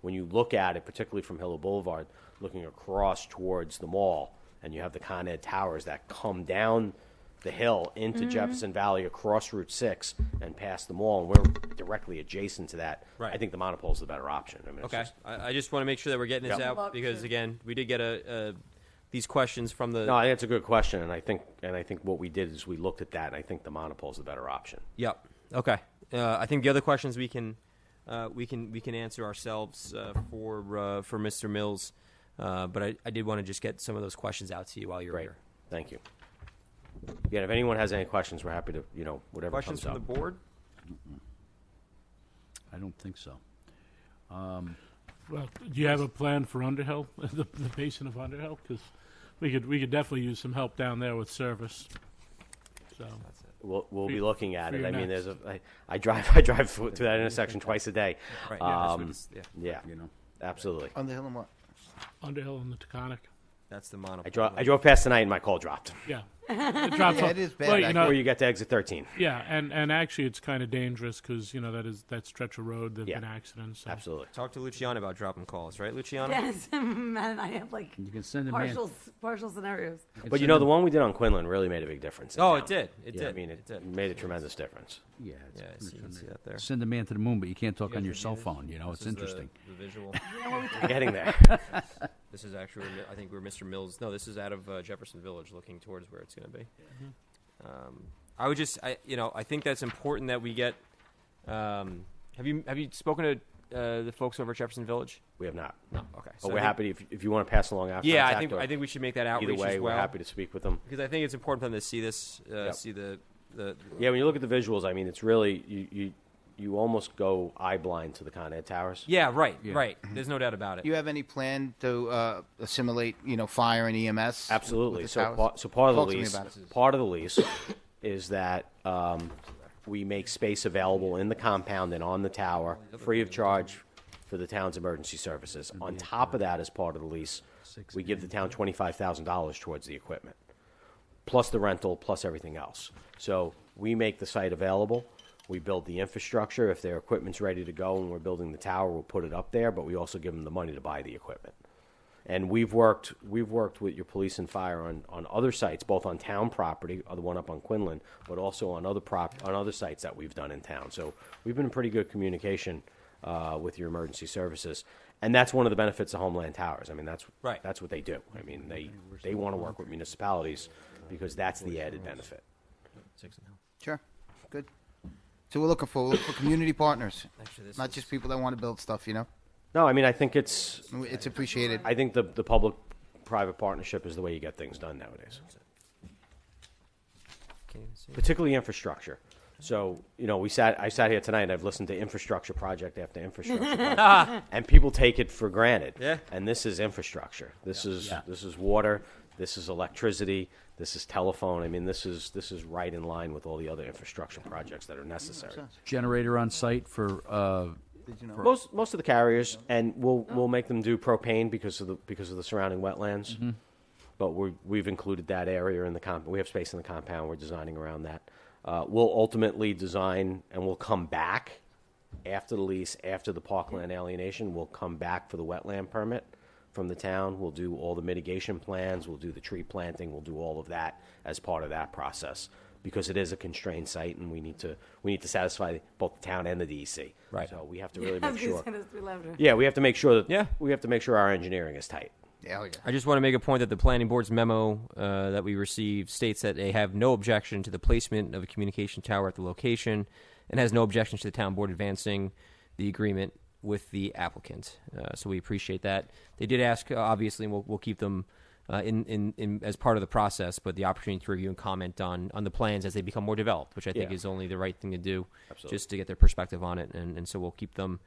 when you look at it, particularly from Hill Boulevard, looking across towards the mall, and you have the Con Ed towers that come down the hill into Mhm. Jefferson Valley across Route 6 and past the mall, and we're directly adjacent to that. Right. I think the monopole is the better option. I mean, it's Okay. just- I just want to make sure that we're getting this Yep. out because, again, we did get these questions from the. No, I think it's a good question, and I think what we did is we looked at that, and I think the monopole is the better option. Yep. Okay. I think the other questions we can answer ourselves for Mr. Mills, but I did want to just get some of those questions out to you while you're here. Thank you. Again, if anyone has any questions, we're happy to, whatever Questions comes from up. the board? I don't think so. Well, do you have a plan for Underhill, the basin of Underhill? Because we could definitely use some help down there with service. So We'll be looking at for it. your I mean, next. I drive through that intersection twice a day. Right. Yeah, absolutely. Underhill and what? Underhill and the Taconic. That's the monopole. I drove past tonight and my call dropped. Yeah. It drops off. it is bad. Well, you know, Before you get to exit 13. yeah, and actually it's kind of dangerous because that stretch of road there've been accidents. So. Absolutely. Talk to Luciano about dropping calls, right, Luciano? Yes, Matt and I have like You can send him in. partial scenarios. But the one we did on Quinlan really made a big difference. in Oh, town. it did. It Yeah, did. I mean, It did. made a tremendous difference. Yeah, Yeah, I see, you can see that there. Send a man to the moon, but you can't talk You on guys your can cell see phone. this? It's This is interesting. The visual. We're getting there. This is actually, I think, where Mr. Mills. No, this is out of Jefferson Village, looking towards where it's going to be. I would just, I think that's important that we get. Have you spoken to the folks over at Jefferson Village? We have not. No. Okay. But I we're think- happy if you want to pass along after. Yeah, contact, or I think we should make that outreach Either way, as well. we're happy to speak with them. Because I think it's important for them to see this, Yep. see the. Yeah, when you look at the visuals, I mean, it's really you almost go eye blind to the Con Ed towers. Yeah, right, right. There's no doubt about it. Do you have any plan to assimilate, fire and EMS? Absolutely. with the So towers? part of the Talk to me lease, about it. part of the lease is that we make space available in the compound and on the tower, free of charge for the town's emergency services. On top of that, as part of the lease, we give the town $25,000 towards the equipment, plus the rental, plus everything else. So we make the site available. We build the infrastructure. If their equipment's ready to go and we're building the tower, we'll put it up there, but we also give them the money to buy the equipment. And we've worked with your police and fire on other sites, both on town property, the one up on Quinlan, but also on other sites that we've done in town. So we've been in pretty good communication with your emergency services, and that's one of the benefits of Homeland Towers. I mean, that's what they do. I mean, they want to work with municipalities because that's the added benefit. Sure. Good. So we're looking for community partners, Actually, this not is- just people that want to build stuff, No, I mean, I think it's appreciated. I think the public-private partnership is the way you get things done nowadays, particularly infrastructure. So, I sat here tonight and I've listened to infrastructure project after infrastructure project, and people take it for granted. Yeah. And this is infrastructure. This is water. This is electricity. This is telephone. I mean, this is right in line with all the other infrastructure projects that are necessary. Generator on site for. Most of the carriers, and we'll make them do propane because of the surrounding wetlands. Mm-hmm. But we've included that area in the compound. We have space in the compound. We're designing around that. We'll ultimately design, and we'll come back after the lease, after the parkland alienation. We'll come back for the wetland permit from the town. We'll do all the mitigation plans. We'll do the tree planting. We'll do all of that as part of that process because it is a constrained site, and we need to satisfy both the town and the DEC. Right. So we have to really make sure. Yeah. Yeah, we have to make sure that we have to make sure our engineering is tight. Yeah, I just want to make a point that the planning board's memo that we received states that they have no objection to the placement of a communication tower at the location and has no objection to the town board advancing the agreement with the applicant. So we appreciate that. They did ask, obviously, and we'll keep them in as part of the process, but the opportunity to review and comment on the plans as they become more developed, which I think Yeah. is only the right thing to do, Absolutely. just to get their perspective on it. And so we'll keep them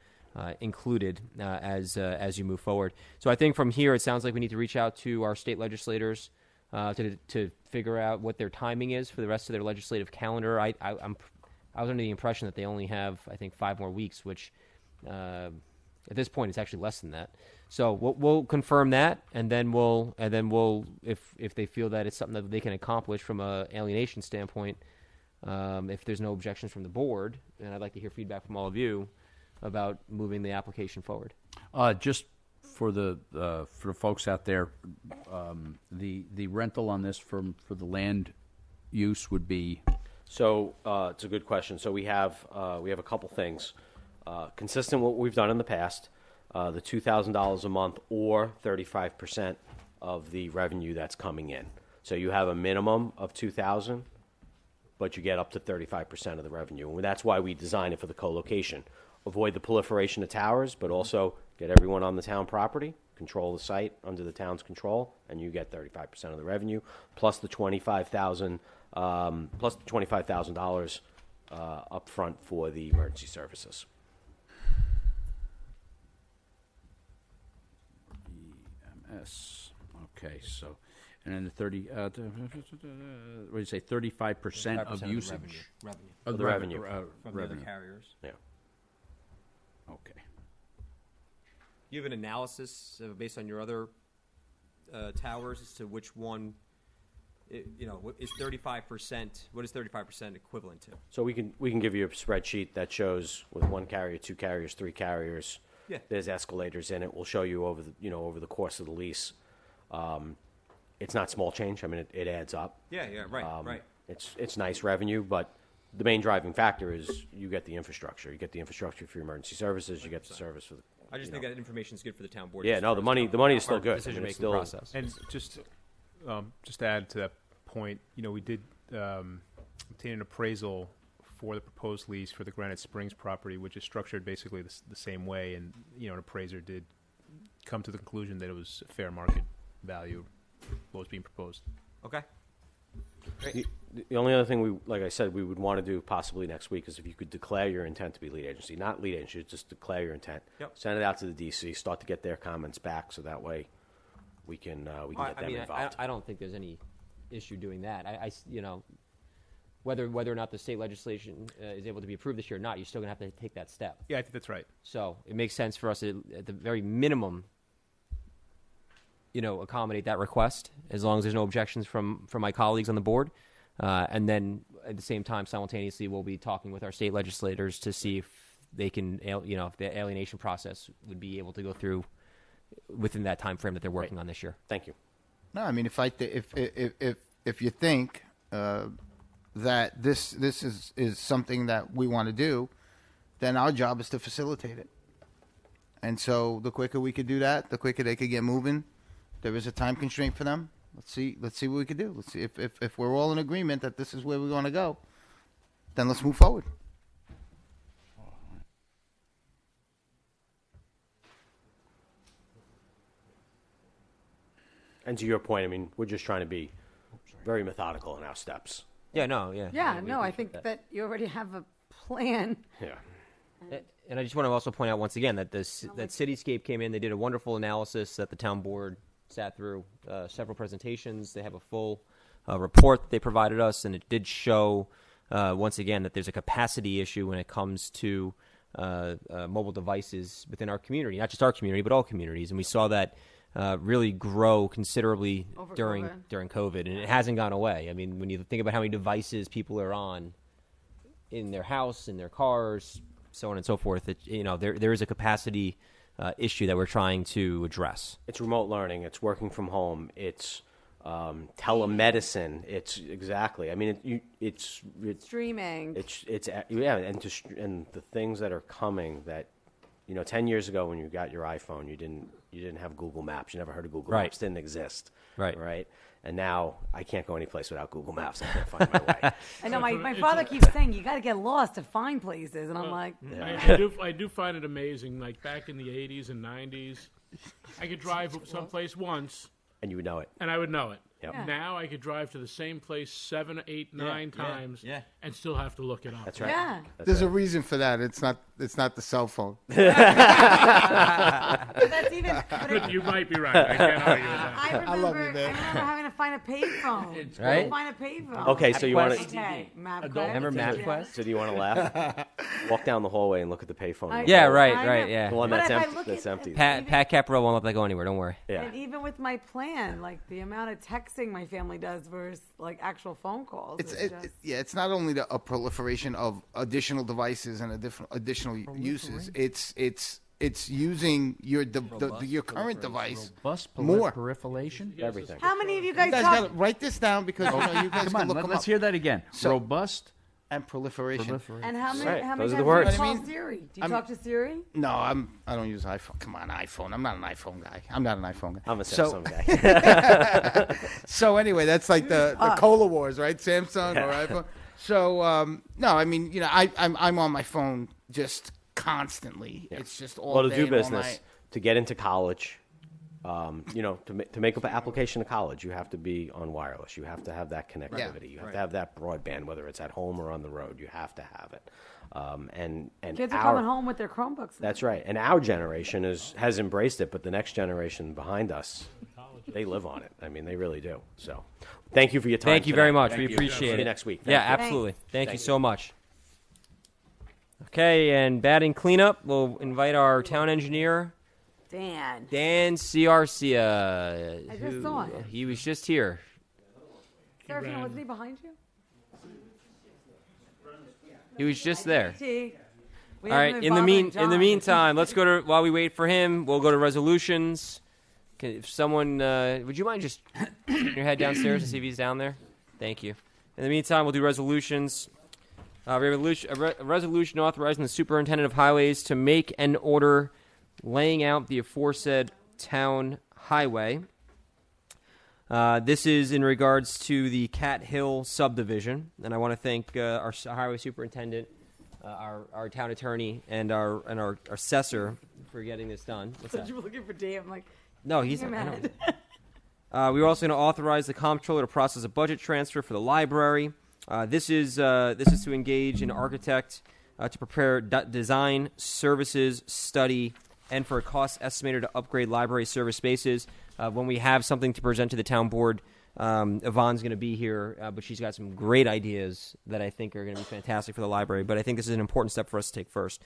included as you move forward. So I think from here, it sounds like we need to reach out to our state legislators to figure out what their timing is for the rest of their legislative calendar. I was under the impression that they only have, I think, 5 more weeks, which at this point it's actually less than that. So we'll confirm that, and then we'll if they feel that it's something that they can accomplish from a alienation standpoint, if there's no objections from the board, and I'd like to hear feedback from all of you about moving the application forward. Just for the folks out there, the rental on this for the land use would be. So it's a good question. So we have a couple things consistent with what we've done in the past. The $2,000 a month or 35% of the revenue that's coming in. So you have a minimum of $2,000, but you get up to 35% of the revenue. And that's why we design it for the co-location. Avoid the proliferation of towers, but also get everyone on the town property, control the site under the town's control, and you get 35% of the revenue, plus the $25,000 up front for the emergency services. Okay, so, and then the 30, what do you say, 35% of usage? Revenue. Of the revenue. From the other carriers. Yeah. Okay. You have an analysis based on your other towers as to which one, is 35%, what is 35% equivalent to? So we can give you a spreadsheet that shows with 1 carrier, 2 carriers, 3 carriers. Yeah. There's escalators in it. We'll show you over the course of the lease. It's not small change. I mean, it adds up. Yeah, right, right. It's nice revenue, but the main driving factor is you get the infrastructure. You get the infrastructure for your emergency services. You get the service for the. I just think that information is good for the town board. Yeah, no, the money is still good. Decision-making process. And just to add to that point, we did obtain an appraisal for the proposed lease for the Granite Springs property, which is structured basically the same way, and an appraiser did come to the conclusion that it was fair market value what was being proposed. Okay. Great. The only other thing like I said, we would want to do possibly next week is if you could declare your intent to be lead agency, not lead agency, just declare your intent. Yep. Send it out to the DC, start to get their comments back, so that way we can get them involved. I don't think there's any issue doing that. Whether or not the state legislation is able to be approved this year or not, you're still going to have to take that step. Yeah, I think that's right. So it makes sense for us to, at the very minimum, accommodate that request as long as there's no objections from my colleagues on the board. And then at the same time, simultaneously, we'll be talking with our state legislators to see if they can, if the alienation process would be able to go through within that time frame that they're working on this year. Thank you. No, I mean, if you think that this is something that we want to do, then our job is to facilitate it. And so the quicker we could do that, the quicker they could get moving. There is a time constraint for them. Let's see what we could do. Let's see if we're all in agreement that this is where we're going to go, then let's move forward. And to your point, I mean, we're just trying to be very methodical in our steps. Yeah, no, yeah. Yeah, no, I think that you already have a plan. Yeah. And I just want to also point out once again that that Cityscape came in. They did a wonderful analysis that the town board sat through, several presentations. They have a full report that they provided us, and it did show once again that there's a capacity issue when it comes to mobile devices within our community, not just our community, but all communities. And we saw that really grow considerably during COVID, and it hasn't gone away. I mean, when you think about how many devices people are on in their house, in their cars, so on and so forth, there is a capacity issue that we're trying to address. It's remote learning. It's working from home. It's telemedicine. It's exactly. I mean, it's streaming. And the things that are coming that 10 years ago when you got your iPhone, you didn't have Google Maps. You never heard of Google Maps. Didn't exist. Right. And now I can't go any place without Google Maps. I can't find my way. I know my father keeps saying you got to get lost to find places, and I'm like, I do find it amazing. Like back in the 80s and 90s, I could drive someplace once, and you would know it, and I would know it. Yep. Yeah. Now I could drive to the same place 7, 8, 9 times, and still have to look it up. That's right. Yeah. There's a reason for that. It's not It's not the cell phone. That's even. But you might be right. I can't argue with that. I love you, remember man. having to find a payphone. Right? Find a payphone. Okay, so you want to. Okay, MapQuest. Remember MapQuest? So do you want to laugh? Walk down the hallway and look at the payphone. Yeah, I right, know. yeah. The one But that's if I empty. look That's at- empty. Pat Caparella won't let that go anywhere. Don't worry. Yeah. And even with my plan, like the amount of texting my family does versus like actual phone calls. It's not only a proliferation of additional devices and additional uses. It's using your your current device Robust more. proliferation? Everything. How many of you You guys guys talk? got to write this down because you guys Come can look on, them let's up. hear that again. So- Robust And proliferation. And how many? Right, How those many are the times words. do you I call mean, Siri? Do you I'm- talk to Siri? No, I don't use iPhone. Come on, iPhone. I'm not an iPhone guy. I'm not an iPhone guy. I'm a So- Samsung guy. So anyway, that's like the cola wars, right? Samsung or iPhone. So no, I mean, I'm on my phone just constantly. Yeah. It's just all Well, to day do and all business, night. to get into college, to make up an application to college, you have to be on wireless. You have to have that connectivity. You have to have that broadband, whether it's at home or on the road. You have to have it. And Kids are coming home with their Chromebooks. That's right. And our generation has embraced it, but the next generation behind us, they live on it. I mean, they really do. So, thank you for your time. Thank you very tonight. much. Thank We you. appreciate See it. you next week. Yeah, Thank you. absolutely. Thank you you. so much. Okay, and batting cleanup, we'll invite our town engineer, Dan. Dan Ciarcia. I just saw him. He was just here. Serafina, wasn't he behind you? He was just there. Gee. We All haven't right. been In the bothering John. meantime, let's go to while we wait for him. We'll go to resolutions. If someone, would you mind just putting your head downstairs to see if he's down there? Thank you. In the meantime, we'll do resolutions. A resolution authorizing the superintendent of highways to make and order laying out the aforesaid town highway. This is in regards to the Cat Hill subdivision, and I want to thank our highway superintendent, our town attorney, and our assessor for getting this done. What's that? You were looking for Dan. I'm like, No, he's you're not. mad. We were also going to authorize the comptroller to process a budget transfer for the library. This is to engage an architect to prepare design, services, study, and for a cost estimator to upgrade library service spaces. When we have something to present to the town board, Yvonne's going to be here, but she's got some great ideas that I think are going to be fantastic for the library. But I think this is an important step for us to take first.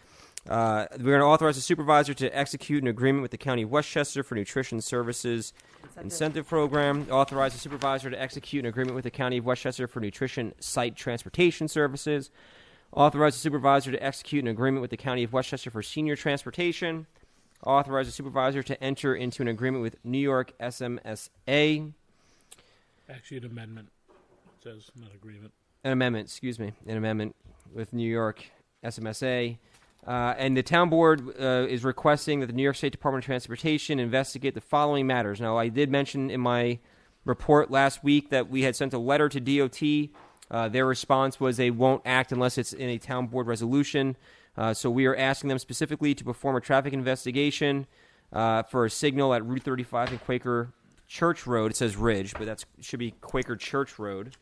We're going to authorize the supervisor to execute an agreement with the County of Westchester for nutrition services incentive program. Authorize the supervisor to execute an agreement with the County of Westchester for nutrition site transportation services. Authorize the supervisor to execute an agreement with the County of Westchester for senior transportation. Authorize the supervisor to enter into an agreement with New York SMSA. Actually, an amendment. It says not agreement. An amendment with New York SMSA. And the town board is requesting that the New York State Department of Transportation investigate the following matters. Now, I did mention in my report last week that we had sent a letter to DOT. Their response was they won't act unless it's in a town board resolution. So we are asking them specifically to perform a traffic investigation for a signal at Route 35 and Quaker Church Road. It says Ridge, but that should be Quaker Church Road.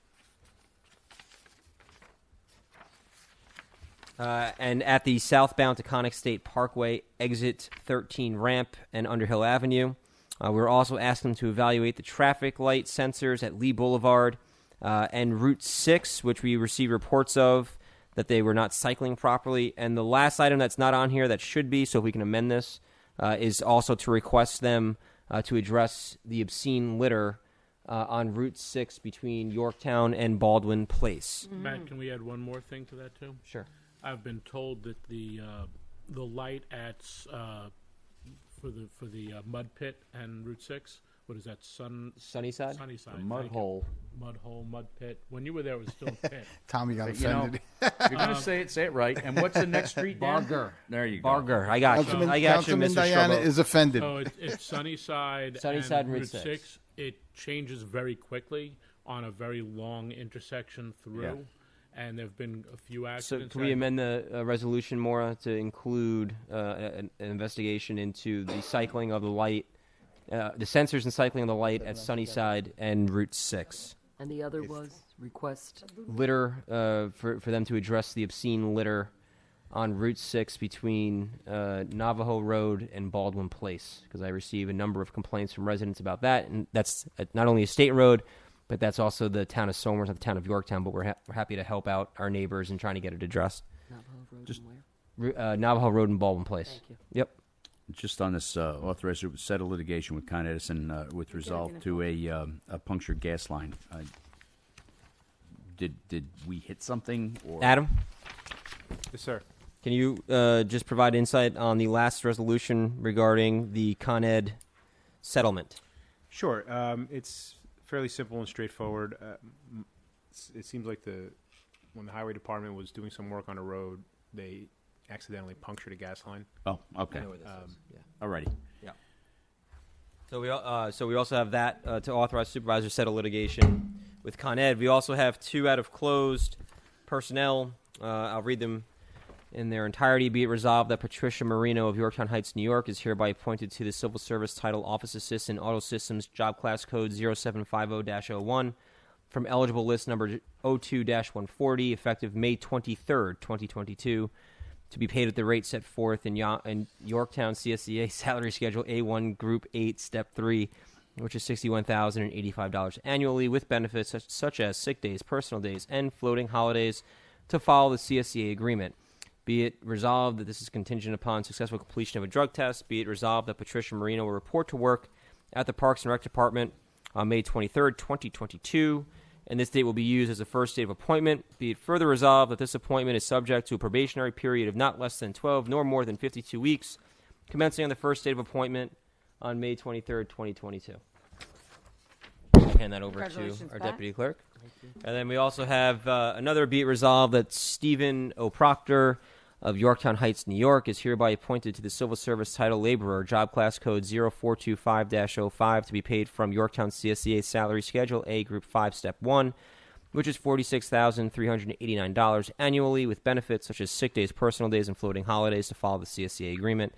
And at the southbound Taconic State Parkway exit 13 ramp and Underhill Avenue. We're also asking them to evaluate the traffic light sensors at Lee Boulevard and Route 6, which we received reports of that they were not cycling properly. And the last item that's not on here that should be, so if we can amend this, is also to request them to address the obscene litter on Route 6 between Yorktown and Baldwin Place. Matt, can we add one more thing to that, too? Sure. I've been told that the light at for the mud pit and Route 6. What is that? Sunnyside. Sunnyside. The mud thank you. hole. Mud hole, mud pit. When you were there, it was still a pit. Tommy got You know, offended. you're going to say it right. And what's the next street, Dan? Barger. There you go. Barger. I got you. Councilman, I got you, Councilman Mr. Diana Strabo. is offended. So it's Sunnyside, Sunnyside and and Route Route 6. It changes very quickly on a very long intersection through. Yeah. And there have been a few So accidents. can we amend the resolution, Maura, to include an investigation into the cycling of the light, the sensors and cycling of the light at Sunnyside and Route 6? And the other was request. Litter, for them to address the obscene litter on Route 6 between Navajo Road and Baldwin Place, because I receive a number of complaints from residents about that. And that's not only a state road, but that's also the town of Somers and the town of Yorktown. But we're happy to help out our neighbors in trying to get it addressed. Navajo Road and where? Navajo Road and Baldwin Place. Thank you. Yep. Just on this authorized to settle litigation with Con Edison with resolve to a punctured gas line. Did we hit something? Or? Adam? Yes, sir. Can you just provide insight on the last resolution regarding the Con Ed settlement? Sure. It's fairly simple and straightforward. It seems like when the highway department was doing some work on a road, they accidentally punctured a gas line. Oh, okay. I know where this is. Yeah. Alrighty. Yeah. So we also have that to authorize supervisor to settle litigation with Con Ed. We also have 2 out of closed personnel. I'll read them in their entirety. Be it resolved that Patricia Marino of Yorktown Heights, New York, is hereby appointed to the Civil Service Title Office Assistant Auto Systems Job Class Code 0750-01 from eligible list number 02-140, effective May 23rd, 2022, to be paid at the rate set forth in Yorktown CSEA Salary Schedule A1 Group 8, Step 3, which is $61,085 annually, with benefits such as sick days, personal days, and floating holidays to follow the CSEA agreement. Be it resolved that this is contingent upon successful completion of a drug test. Be it resolved that Patricia Marino will report to work at the Parks and Rec Department on May 23rd, 2022, and this date will be used as the first date of appointment. Be it further resolved that this appointment is subject to a probationary period of not less than 12 nor more than 52 weeks, commencing on the first date of appointment on May 23rd, 2022. I'll hand that over to our Deputy Clerk. And then we also have another be it resolved that Stephen O. Proctor of Yorktown Heights, New York, is hereby appointed to the Civil Service Title Laborer, Job Class Code 0425-05, to be paid from Yorktown CSEA Salary Schedule A Group 5, Step 1, which is $46,389 annually, with benefits such as sick days, personal days, and floating holidays to follow the CSEA agreement.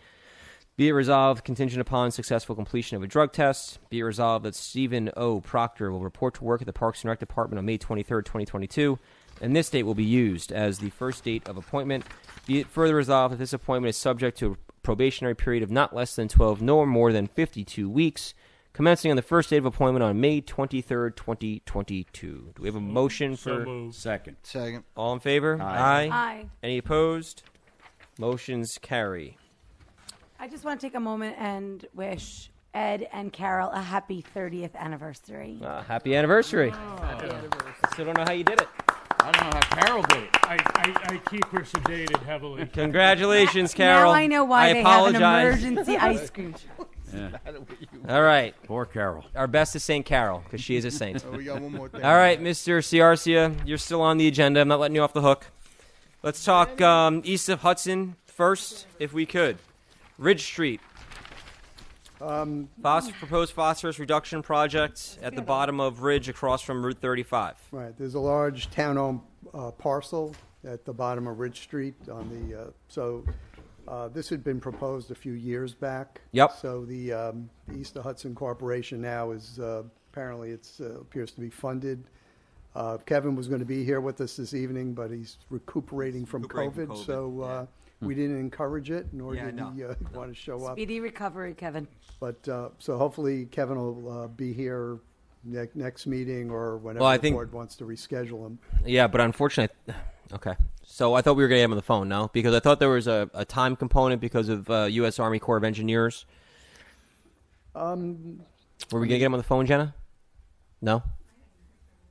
Be it resolved, contingent upon successful completion of a drug test. Be it resolved that Stephen O. Proctor will report to work at the Parks and Rec Department on May 23rd, 2022, and this date will be used as the first date of appointment. Be it further resolved that this appointment is subject to a probationary period of not less than 12 nor more than 52 weeks, commencing on the first date of appointment on May 23rd, 2022. Do we have a motion for... moved. Second. All in favor? Aye. Aye. Any opposed? Motions carry. I just want to take a moment and wish Ed and Carol a happy 30th anniversary. Happy anniversary. Happy anniversary. I still don't know how you did it. I don't know how Carol did it. I keep her sedated heavily. Congratulations, Carol. Now I know why they have an apologize. emergency ice cream shop. Yeah. All right. Poor Carol. Our best is St. Carol, because she is a saint. Oh, we got one more thing. All right, Mr. Ciarcia, you're still on the agenda. I'm not letting you off the hook. Let's talk east of Hudson first, if we could. Ridge Street. Proposed phosphorus reduction project at the bottom of Ridge across from Route 35. Right, there's a large town-owned parcel at the bottom of Ridge Street on the, this had been proposed a few years back. Yep. So the East of Hudson Corporation now is, apparently it's, appears to be funded. Kevin was going to be here with us this evening, but he's recuperating from COVID, so we didn't encourage it, nor did he want to show up. Speedy recovery, Kevin. But so hopefully Kevin will be here next meeting or whenever Well, I the think- board wants to reschedule him. Yeah, but unfortunately, okay. So I thought we were going to get him on the phone, no? Because I thought there was a time component because of U.S. Army Corps of Engineers. Were we going to get him on the phone, Jenna? No?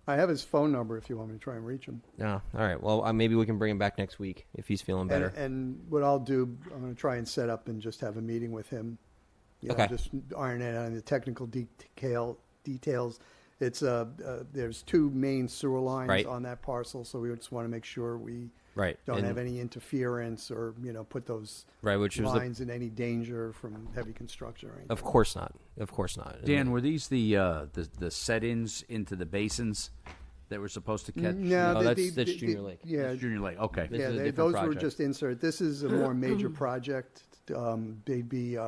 I have his phone number if you want me to try and reach him. No. All right. Well, maybe we can bring him back next week if he's feeling better. And what I'll do, I'm going to try and set up and just have a meeting with him. You know, Okay. just iron it out on the technical details. It's there's two main sewer lines Right. on that parcel, so we just want to make sure we Right. don't And- have any interference or put those Right, which was the- lines in any danger from heavy construction or anything. Of course not. Of course not. Dan, were these the set-ins into the basins that were supposed to catch? No, that's Junior Lake. Yeah, That's Junior Lake. Okay. This yeah, is a different those were project. just insert. This is a more major project. They'd be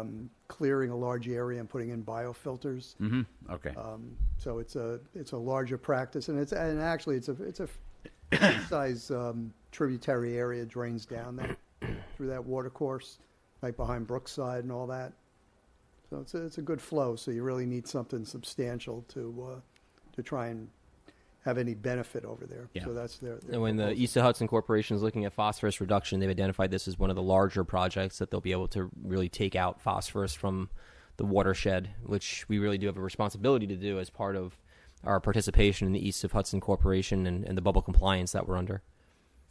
clearing a large area and putting in biofilters. Mm-hmm. Okay. So it's a larger practice, and actually it's a size tributary area drains down there. through that water course, right behind Brookside and all that. So it's a good flow. So you really need something substantial to try and have any benefit over there. Yeah. So that's their And when the proposal. East of Hudson Corporation is looking at phosphorus reduction, they've identified this as one of the larger projects that they'll be able to really take out phosphorus from the watershed, which we really do have a responsibility to do as part of our participation in the East of Hudson Corporation and the bubble compliance that we're under.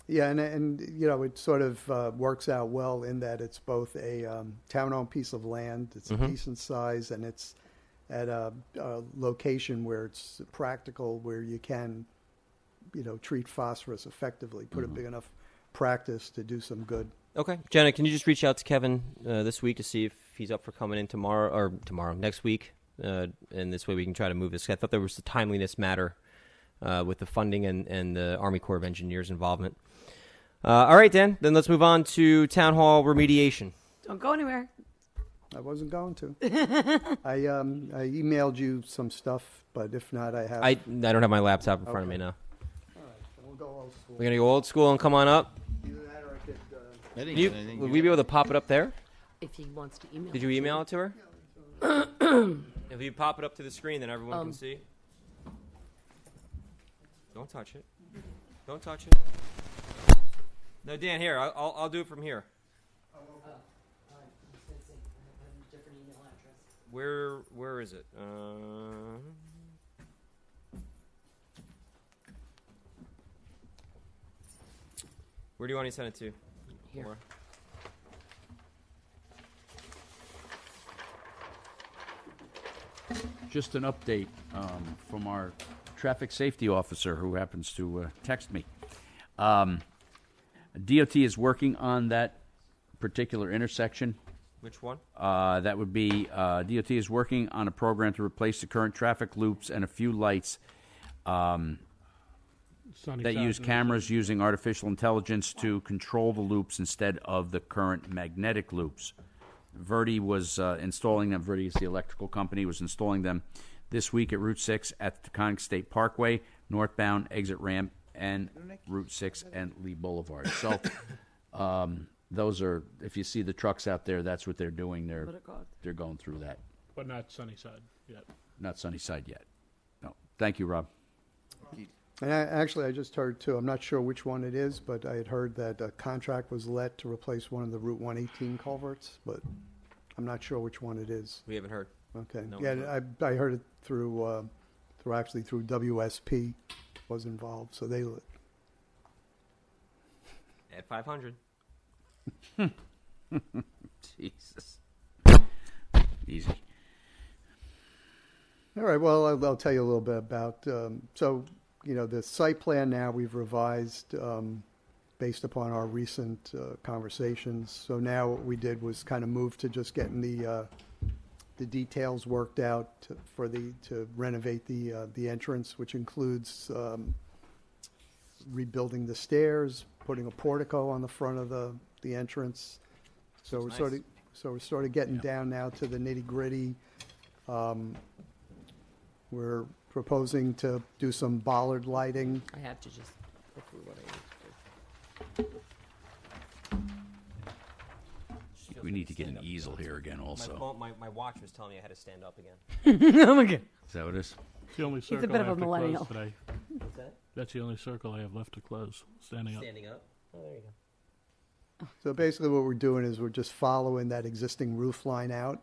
Yeah, and you know, it sort of works out well in that it's both a town-owned piece of land, it's a decent size, and it's at a location where it's practical, where you can, you know, treat phosphorus effectively, put a big enough practice to do some good. Okay. Jenna, can you just reach out to Kevin this week to see if he's up for coming in next week? And this way we can try to move this. I thought there was a timeliness matter with the funding and the Army Corps of Engineers involvement. All right, Dan, then let's move on to Town Hall remediation. Don't go anywhere. I wasn't going to. I emailed you some stuff, but if not, I have. I don't have my laptop in front of me now. All right, so we'll go old school. We're going to go old school and come on up. Either that or I could. I didn't Can you, get anything would yet. we be able to pop it up there? If he wants to email. Did you email it to her? If you pop it up to the screen, then everyone can see. Don't touch it. Don't touch it. No, Dan, here. I'll do it from here. Where is it? Where do you want to send it to? Here. Laura? Just an update from our traffic safety officer who happens to text me. DOT is working on that particular intersection. Which one? That would be DOT is working on a program to replace the current traffic loops and a few lights that use cameras using artificial intelligence to control the loops instead of the current magnetic loops. Verdi was installing them. Verdi is the electrical company. Was installing them this week at Route 6 at the Taconic State Parkway, northbound exit ramp, and Route 6 and Lee Boulevard. So those are, if you see the trucks out there, that's what they're doing. They're going through that. But not Sunnyside yet. Not Sunnyside yet. No. Thank you, Rob. And I just heard too. I'm not sure which one it is, but I had heard that a contract was let to replace one of the Route 118 culverts, but I'm not sure which one it is. We haven't heard. Okay. No Yeah, one I heard it through WSP was involved, so they. At 500. Jesus. Easy. All right. Well, I'll tell you a little bit about. So, you know, the site plan now we've revised based upon our recent conversations. So now what we did was kind of move to just getting the details worked out to renovate the entrance, which includes rebuilding the stairs, putting a portico on the front of the entrance. So we're sort of getting down now to the nitty gritty. We're proposing to do some bollard lighting. I have to just go through what I need to do. We need to get an easel here again also. My watch was telling me I had to stand up again. Oh my God. Is that what it is? It's the only circle a bit I of a have to millennial. close today. What's that? That's the only circle I have left to close. Standing up. Standing up? Oh, there you go. So basically what we're doing is we're just following that existing roof line out.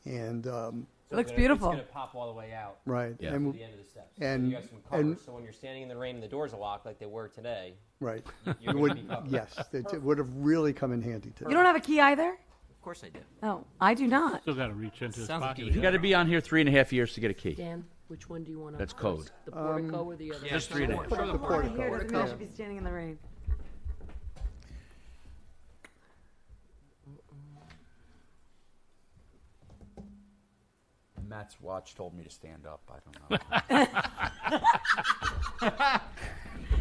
And It looks beautiful. It's going to pop all the way out. Right. Yeah. And To the end of the steps. and- so you have some cover, and- so when you're standing in the rain and the doors are locked like they were today, right. you're You going to would, be covered. yes, it would have really come in handy today. You don't have a key either? Of course I did. Oh, I do not. Still got to reach into his Sounds like pocket. you You got to be on here 3.5 years to get a key. Dan, which one do you want to? That's code. The portico or the other? Just one? 3.5. The portico. Here doesn't mean I should be standing in the rain. Matt's watch told me to stand up. I don't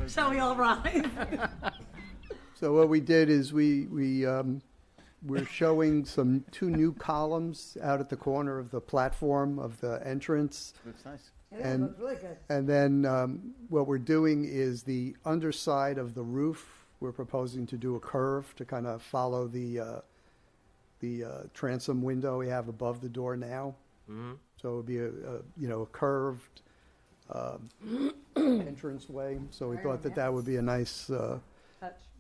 know. Shall we all rise? So what we did is we're showing two new columns out at the corner of the platform of the entrance. Looks nice. And looks really good. And then what we're doing is the underside of the roof we're proposing to do a curve to kind of follow the transom window we have above the door now. Mhm. So it would be a curved entranceway. So we thought that would be a nice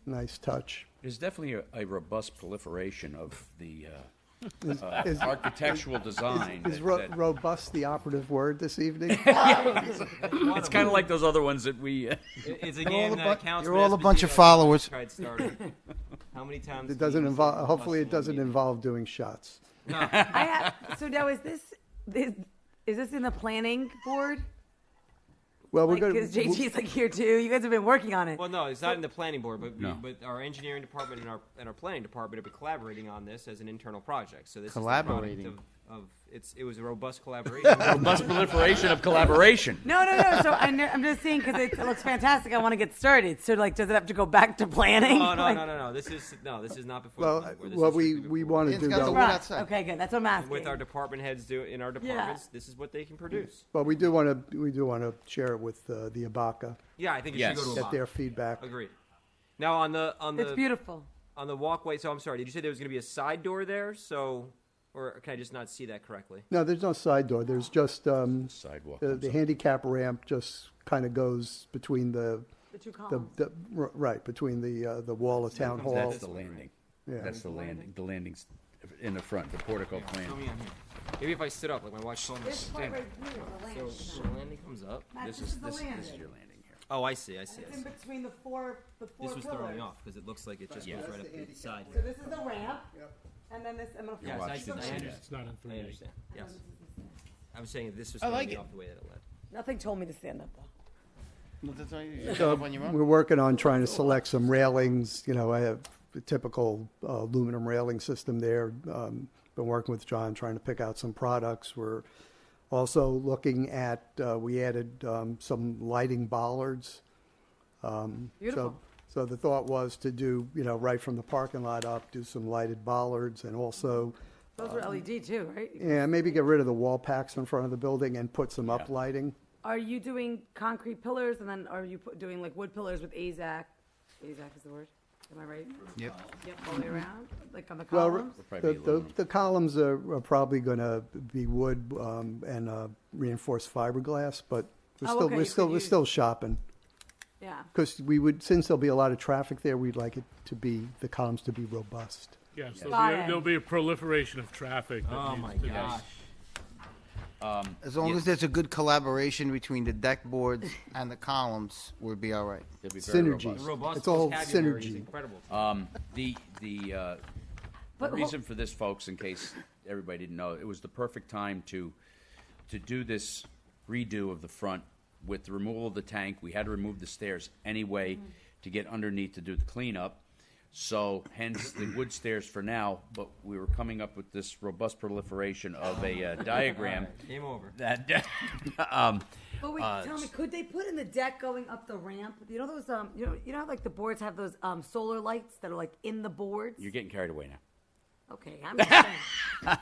nice touch. There's definitely a robust proliferation of the Is- architectural design. Is that- robust the operative word this evening? It's kind of like those other ones that we. It's a game that counts. You're all a bunch of followers. Tried starting. How many times? It doesn't involve. Hopefully, it doesn't involve doing shots. So now is this in the planning board? Well, we're Because JT's like here too. You guys have been working on it. Well, no, it's not in the planning board, but No. but our engineering department and our planning department have been collaborating on this as an internal project. So this Collaborating. is the product of it was a robust collaboration. Robust proliferation of collaboration. No. So I'm just saying because it looks fantastic. I want to get started. So like, does it have to go back to planning? No, Like- no. This is not before. Well, the planning board. This what is we strictly we before. want to It's do got the though. wood outside. Okay, good. That's what I'm asking. With our department heads in our departments, this is what they can produce. But we do want to share it with the ABACA. Yeah, I think it Yes. should go to a Get bond. their feedback. Agreed. Now on the It's beautiful. on the walkway. So I'm sorry. Did you say there was going to be a side door there? So, or can I just not see that correctly? No, there's no side door. There's just Sidewalk. the handicap ramp just kind of goes between the two columns. right between the wall of town hall. That's the landing. Yeah. That's the landing. The landing's in the front, the portico plan. Show me on here. Maybe if I sit up, like my watch told me to This part stand. right here is the land. So the landing comes up. Matt, This this is is the this landing. is your landing here. Oh, I see. It's in between the four This was pillars. throwing me off because it looks like it just goes right up to the side. So this is the ramp, and then this. I'm gonna Yes, flip I it. see. I understand. It's not in I 3D. understand. Yes. I was saying this was I throwing like me it. off the way that it led. Nothing told me to stand up though. So we're working on trying to select some railings. You know, I have a typical aluminum railing system there. Been working with John trying to pick out some products. We're also looking at, we added some lighting bollards. Beautiful. So the thought was to do, right from the parking lot up, do some lighted bollards and also, Those are LED too, right? yeah, maybe get rid of the wall packs in front of the building and put some up lighting. Are you doing concrete pillars, and then are you doing like wood pillars with AZAC? AZAC is the word. Am I right? Yep. Yep. All the way around, like on the Well, columns. the columns are probably going to be wood and reinforced fiberglass, but we're Oh, still okay, we're you still could we're use- still shopping Yeah. because we would, since there'll be a lot of traffic there, we'd like it to be the columns to be robust. Yes, Got it. there'll be a proliferation of traffic. That Oh needs my to be- gosh. As long as there's a good collaboration between the deck boards and the columns, we'll be all right. They'll be very Synergy. robust. The robust It's all vocabulary is synergy. incredible. The But reason for this, folks, in case everybody didn't know, it was the perfect time to do this redo of the front with the removal of the tank. We had to remove the stairs anyway to get underneath to do the cleanup. So hence the wood stairs for now, but we were coming up with this robust proliferation of a diagram Game over. that But wait, tell me, could they put in the deck going up the ramp? You know those you know how like the boards have those solar lights that are like in the boards? you're getting carried away now. Okay, I'm just saying.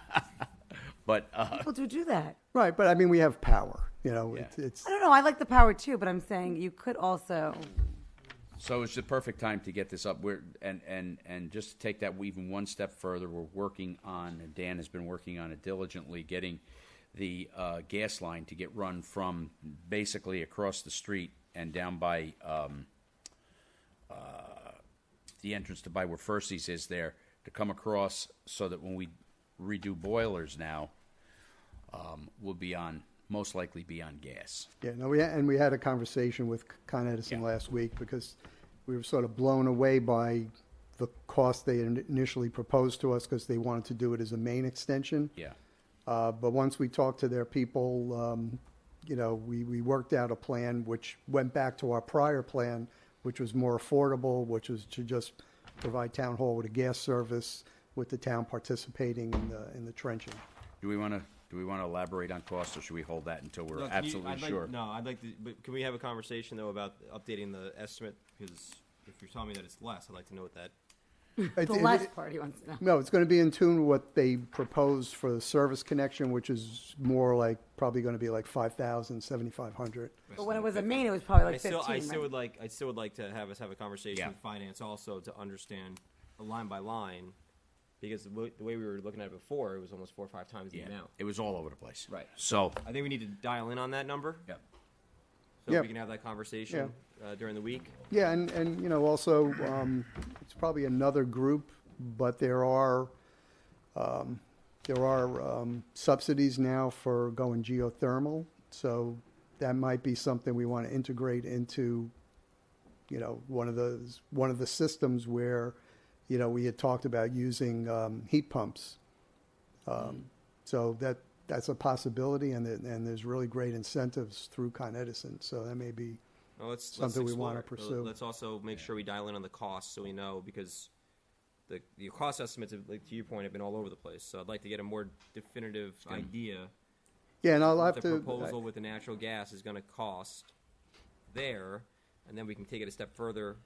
But People do that. Right, but I mean we have power. Yeah. It's I don't know. I like the power too, but I'm saying you could also. So it's the perfect time to get this up. And just to take that even one step further, we're working on, and Dan has been working on it diligently, getting the gas line to get run from basically across the street and down by the entrance to by where Firsty's is there, to come across so that when we redo boilers now, we'll be on, most likely be on gas. Yeah, no, we had a conversation with Con Edison last week because we were sort of blown away by the cost they initially proposed to us because they wanted to do it as a main extension. Yeah. But once we talked to their people, we worked out a plan which went back to our prior plan, which was more affordable, which was to just provide Town Hall with a gas service with the town participating in the trenching. Do we want to elaborate on cost, or should we hold that until we're Look, absolutely sure? No, I'd like to. But can we have a conversation though about updating the estimate? Because if you're telling me that it's less, I'd like to know what that The last part he wants to know. No, it's going to be in tune with what they proposed for the service connection, which is more like, probably going to be like 5,000, 7,500. But when it was a main, it was probably like I 15. still right? would like to have us have a conversation Yeah. with finance also to understand line by line, because the way we were looking at it before, it was almost 4 or 5 times the Yeah, amount. it was all over the place. Right. So I think we need to dial in on that number. Yep. So Yeah. we can have that conversation during the week. Yeah, and you know, also, it's probably another group, but there are subsidies now for going geothermal, so that might be something we want to integrate into, you know, one of the systems where, you know, we had talked about using heat pumps. So that's a possibility, and there's really great incentives through Con Edison, so that may be Well, let's something we want to explore it. pursue. Let's also make sure we dial in on the cost so we know, because the cost estimates, like to your point, have been all over the place. So I'd like to get a more definitive idea. Yeah, and I'll what have the to- proposal with the natural gas is going to cost there, and then we can take it a step further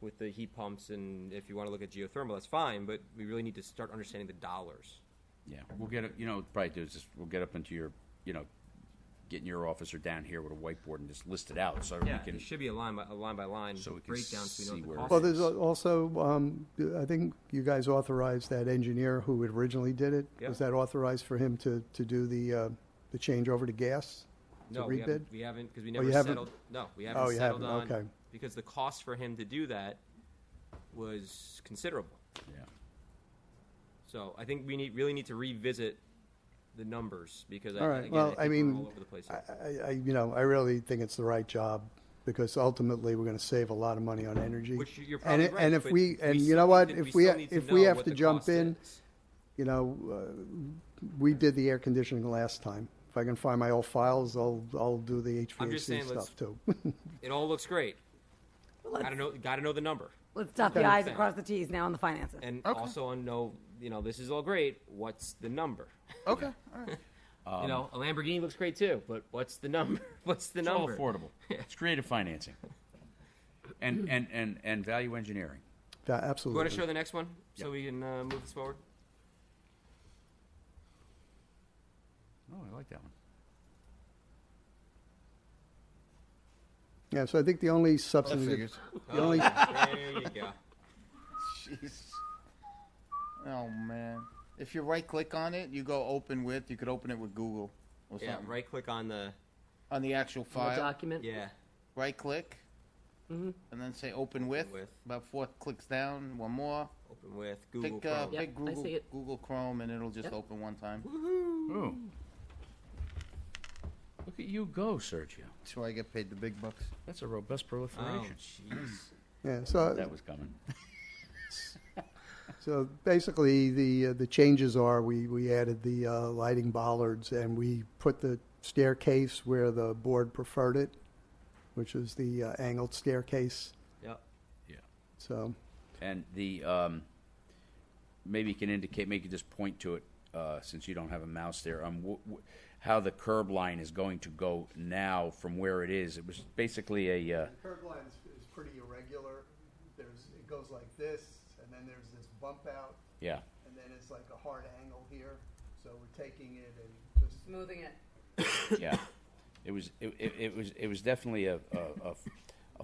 with the heat pumps. And if you want to look at geothermal, that's fine. But we really need to start understanding the dollars. yeah, we'll get it. You know, probably do is just we'll get up into your, you know, get in your office or down here with a whiteboard and just list it out so Yeah, we can. it should be a line by line So we can breakdown, so we know see what the where- cost Well, is. there's also, I think you guys authorized that engineer who originally did it. Yep. Was that authorized for him to do the change over to gas? To No, rebid? we haven't, because we Oh, never you haven't? settled. No, we haven't Oh, you settled haven't, on. okay. Because the cost for him to do that was considerable. Yeah. So I think we really need to revisit the numbers, because All right, again, well, think I we're mean, all over the place here. I really think it's the right job, because ultimately we're going to save a lot of money on energy. Which you're probably and right, and if but we and we you still know need what, to- if we we still need to if we know have what to the jump cost in, is. you know, we did the air conditioning last time. If I can find my old files, I'll do the I'm just saying, HVAC let's- stuff too. It all looks great. Gotta know the number. Let's dot the Okay. I's and cross the T's now on the finances. And also know, this is all great. What's the number? Okay, all right. A Lamborghini looks great too, but what's the number? What's the It's all number? affordable. It's creative financing. And value engineering. Yeah, You absolutely. want to show the next one so we can move this forward? Oh, I like that one. Yeah, so I think the only substantive, figures. the only, There you go. Jeez. Oh man. If you right click on it, you go open with. You could open it with Google or Yeah, something. right click on the actual The file. document? yeah. Right click. And then say open with. with. About 4 clicks down. One more. Open with Google Pick, Chrome. Yep, pick I Google, see it. Google Chrome, and it'll just Yep. open one time. Ooh. Look at you go, Sergio. That's why I get paid the big bucks. That's a robust Oh, proliferation. jeez. yeah. So That was coming. So basically, the changes are we added the lighting bollards, and we put the staircase where the board preferred it, which is the angled staircase. Yep. Yeah. So And the maybe you can indicate, maybe just point to it since you don't have a mouse there. How the curb line is going to go now from where it is. It was basically a. the curb line is pretty irregular. It goes like this, and then there's this bump out, Yeah. and then it's like a hard angle here. So we're taking it and just Smoothing it. Yeah. It was definitely a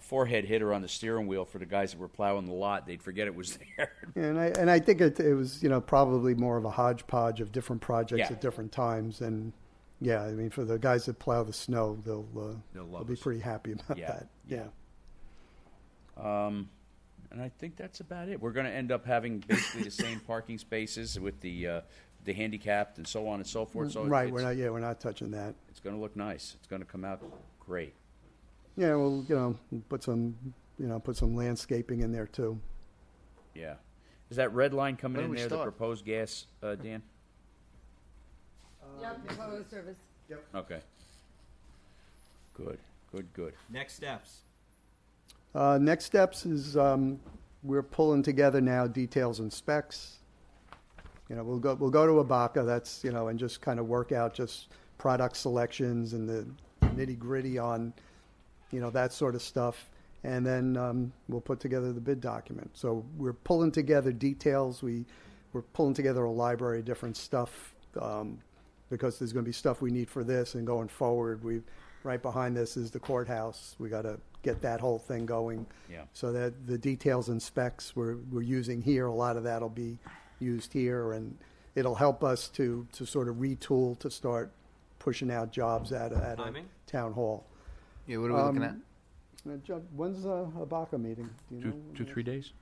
forehead hitter on the steering wheel for the guys that were plowing the lot. They'd forget it was there. And I think it was probably more of a hodgepodge of different projects Yeah. at different times. And yeah, I mean for the guys that plow the snow, they'll love be us. pretty happy about Yeah. that. Yeah. And I think that's about it. We're going to end up having basically the same parking spaces with the handicapped and so on and so forth. So Right. it's, We're not touching that. It's going to look nice. It's going to come out great. Yeah. Well, put some landscaping in there too. Yeah. Is that red line coming Where do in we there, the start? proposed gas, Dan? Yep, proposed service. Okay. Good. Next steps. Next steps is we're pulling together now details and specs. We'll go to Abaca. That's and just kind of work out just product selections and the nitty gritty on that sort of stuff. and then we'll put together the bid document. So we're pulling together details. We're pulling together a library of different stuff because there's going to be stuff we need for this, and going forward, right behind this is the courthouse. We got to get that whole thing going. Yeah. So that the details and specs we're using here, a lot of that'll be used here, and it'll help us to sort of retool to start pushing out jobs at a town hall. Yeah, what are we looking at? When's a BACA meeting? Do you know? 2-3 days.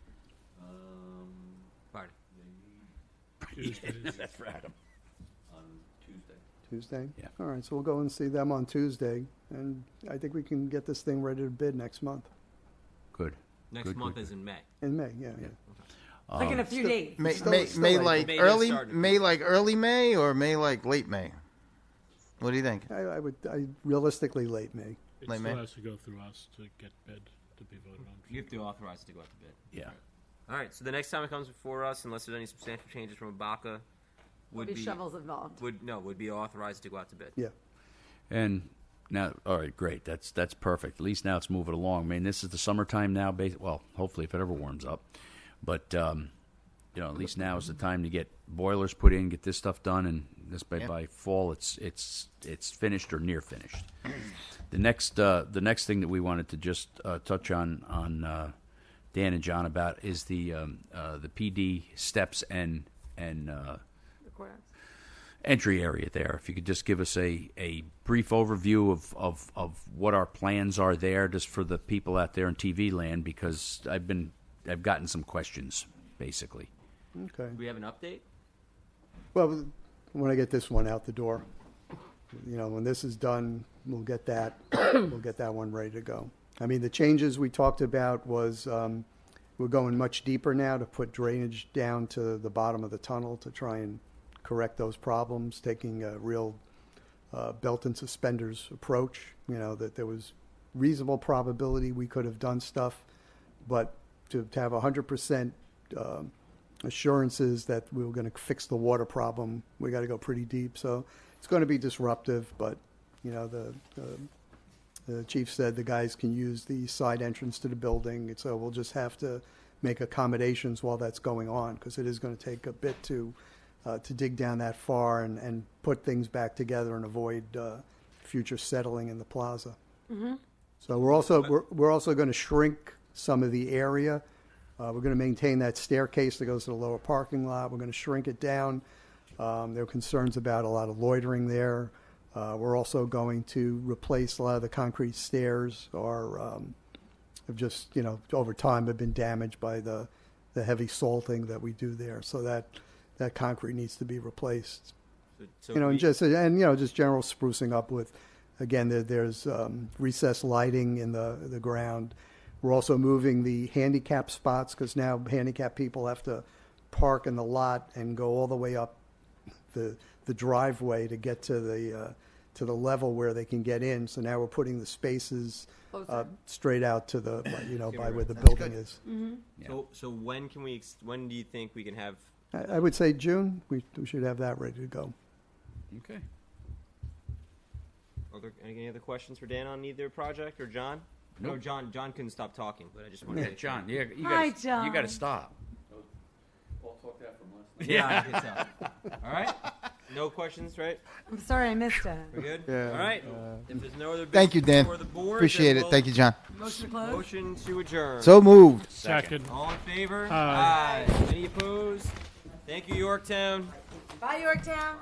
That's for Adam. On Tuesday. Tuesday? Yeah. All right, so we'll go and see them on Tuesday, and I think we can get this thing ready to bid next month. Good. Next month is in May. In May, yeah. Like in a few days. May like early May or May like late May? What do you think? I realistically late May. It Late still May? has to go through us to get bid, to be voted on. You have to authorize it to go out to bid. Yeah. All right. So the next time it comes before us, unless there's any substantial changes from ABACA, would Be shovels involved. would be authorized to go out to bid. Yeah. And now, all right, great. That's perfect. At least now it's moving along. I mean, this is the summertime now. Well, hopefully, if it ever warms up. But at least now is the time to get boilers put in, get this stuff done, and this by fall it's finished or near finished. The next thing that we wanted to just touch on Dan and John about is the PD steps and entry area there. If you could just give us a brief overview of what our plans are there, just for the people out there in TV land, because I've gotten some questions basically. Okay. Do we have an update? Well, when I get this one out the door, when this is done, we'll get that one ready to go. I mean, the changes we talked about was we're going much deeper now to put drainage down to the bottom of the tunnel to try and correct those problems, taking a real belt and suspenders approach. That there was reasonable probability we could have done stuff, but to have 100% assurances that we were going to fix the water problem, we got to go pretty deep. So it's going to be disruptive, but the chief said the guys can use the side entrance to the building, so we'll just have to make accommodations while that's going on, because it is going to take a bit to dig down that far and put things back together and avoid future settling in the plaza. Mm-hmm. So we're also going to shrink some of the area. We're going to maintain that staircase that goes to the lower parking lot. We're going to shrink it down. There are concerns about a lot of loitering there. We're also going to replace a lot of the concrete stairs, or have just, over time have been damaged by the heavy salting that we do there. So that concrete needs to be replaced. Just general sprucing up with, again, there's recessed lighting in the ground. We're also moving the handicap spots, because now handicapped people have to park in the lot and go all the way up the driveway to get to the level where they can get in. So now we're putting the spaces straight out to the by where the building is. Mm-hmm. Yeah. So when do you think we can have? I would say June. We should have that ready to go. Okay. Any other questions for Dan on either project, or John? Nope. No, John couldn't stop talking, but I just wanted to John, Hi, John. you got to stop. All talked out from last night. Yeah, I can tell. All right. No questions, right? I'm sorry I missed it. We're good. Yeah. All right. If there's no other Thank you, business Dan. before the board, Appreciate then it. we'll- Thank you, John. Motion to close? Motion to adjourn. So moved. Second. All in favor? Aye. Any opposed? Thank you, Yorktown. Bye, Yorktown.